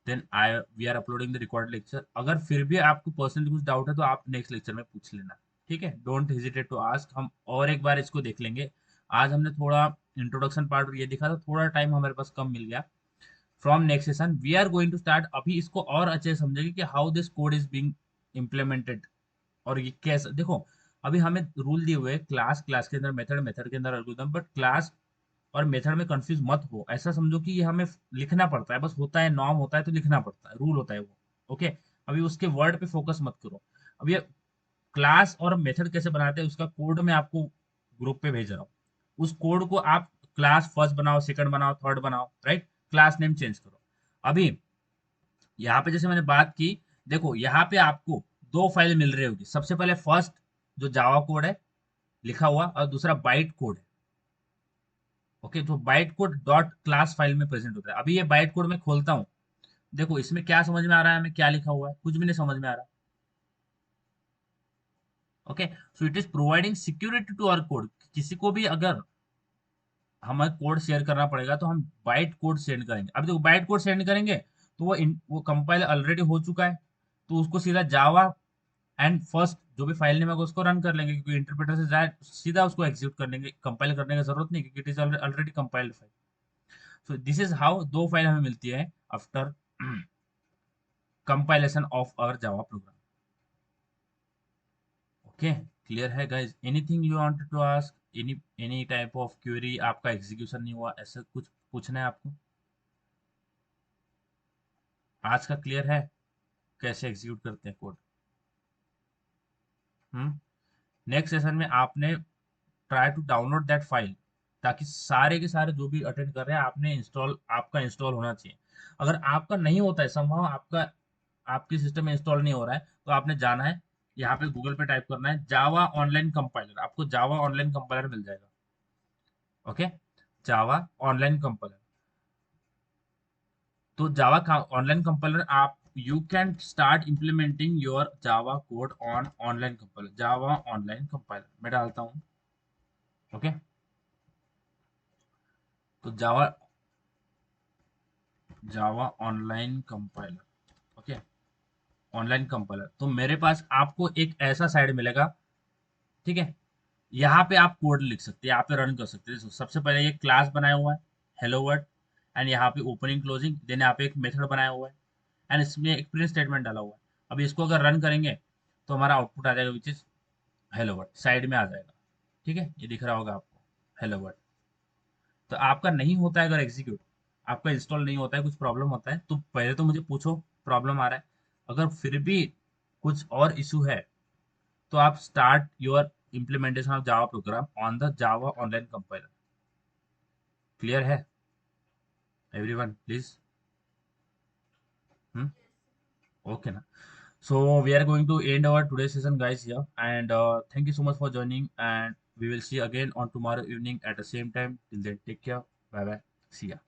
Speaker 2: then I we are uploading the record lecture. अगर फिर भी आपको पर्सनली कुछ डाउट है तो आप नेक्स्ट लेक्चर में पूछ लेना. ठीक है, डोंट हेजिटेट टू आस्क. हम और एक बार इसको देख लेंगे. आज हमने थोड़ा इंट्रोडक्शन पार्ट ये दिखा, तो थोड़ा टाइम हमारे पास कम मिल गया. From next session we are going to start. अभी इसको और अच्छे से समझेंगे कि how this code is being implemented. और ये कैसे, देखो अभी हमें रूल दिए हुए, क्लास, क्लास के अंदर मेथड, मेथड के अंदर एल्गोरिथम. बट क्लास और मेथड में कंफ्यूज मत हो. ऐसा समझो कि ये हमें लिखना पड़ता है, बस होता है, नॉर्म होता है तो लिखना पड़ता है, रूल होता है वो. ओके, अभी उसके वर्ड पे फोकस मत करो. अब ये क्लास और मेथड कैसे बनाते हैं उसका कोड मैं आपको ग्रुप पे भेज रहा हूँ. उस कोड को आप क्लास फर्स्ट बनाओ, सेकंड बनाओ, थर्ड बनाओ, राइट. क्लास नेम चेंज करो. अभी यहाँ पे जैसे मैंने बात की, देखो यहाँ पे आपको दो फाइल मिल रही होगी. सबसे पहले फर्स्ट जो जावा कोड है लिखा हुआ, और दूसरा बाइट कोड है. ओके, जो byte code dot class file में प्रेजेंट होता है। अभी ये बाइट कोड मैं खोलता हूँ, देखो इसमें क्या समझ में आ रहा है, हमें क्या लिखा हुआ है, कुछ भी नहीं समझ में आ रहा। Okay, so it is providing security to our code. किसी को भी अगर हमें कोड शेयर करना पड़ेगा तो हम बाइट कोड सेंड करेंगे। अब देखो बाइट कोड सेंड करेंगे तो वो कंपाइल ऑलरेडी हो चुका है, तो उसको सीधा जावा एंड फर्स्ट जो भी फाइल नेम है उसको रन कर लेंगे, क्योंकि इंटरप्रेटर से जाए सीधा उसको एग्जीक्यूट कर लेंगे, कंपाइल करने की जरूरत नहीं, क्योंकि it is already compiled file. So this is how दो फाइल हमें मिलती है after compilation of our Java program. Okay, clear है guys? Anything you wanted to ask, any type of query? आपका एग्जीक्यूशन नहीं हुआ ऐसा कुछ पूछना है आपको? आज का क्लियर है कैसे एग्जीक्यूट करते हैं कोड? हम्म। नेक्स्ट सेशन में आपने try to download that file, ताकि सारे के सारे जो भी अटेंड कर रहे हैं आपने इंस्टॉल, आपका इंस्टॉल होना चाहिए। अगर आपका नहीं होता है, संभव आपका आपके सिस्टम में इंस्टॉल नहीं हो रहा है, तो आपने जाना है यहाँ पे गूगल पे टाइप करना है जावा ऑनलाइन कंपाइलर, आपको जावा ऑनलाइन कंपाइलर मिल जाएगा। Okay, Java online compiler. तो जावा का ऑनलाइन कंपाइलर आप you can start implementing your Java code on online compiler, Java online compiler मैं डालता हूँ। ओके, तो Java Java online compiler. Okay, online compiler तो मेरे पास आपको एक ऐसा साइड मिलेगा, ठीक है? यहाँ पे आप कोड लिख सकते हैं, यहाँ पे रन कर सकते हैं। सबसे पहले ये क्लास बनाया हुआ है हेलो वर्ड, एंड यहाँ पे ओपनिंग क्लोजिंग, देन यहाँ पे एक मेथड बनाया हुआ है, एंड इसमें एक प्रिंट स्टेटमेंट डाला हुआ है। अभी इसको अगर रन करेंगे तो हमारा आउटपुट आ जाएगा विच इज हेलो वर्ड, साइड में आ जाएगा। ठीक है, ये दिख रहा होगा आपको हेलो वर्ड। तो आपका नहीं होता है अगर एग्जीक्यूट, आपका इंस्टॉल नहीं होता है, कुछ प्रॉब्लम होता है, तो पहले तो मुझे पूछो प्रॉब्लम आ रहा है। अगर फिर भी कुछ और इशू है तो आप start your implementation of Java program on the Java online compiler. Clear है एवरीवन प्लीज? ओके ना? So we are going to end our today's session guys here, and thank you so much for joining, and we will see you again on tomorrow evening at the same time. Till then, take care, bye bye, see ya.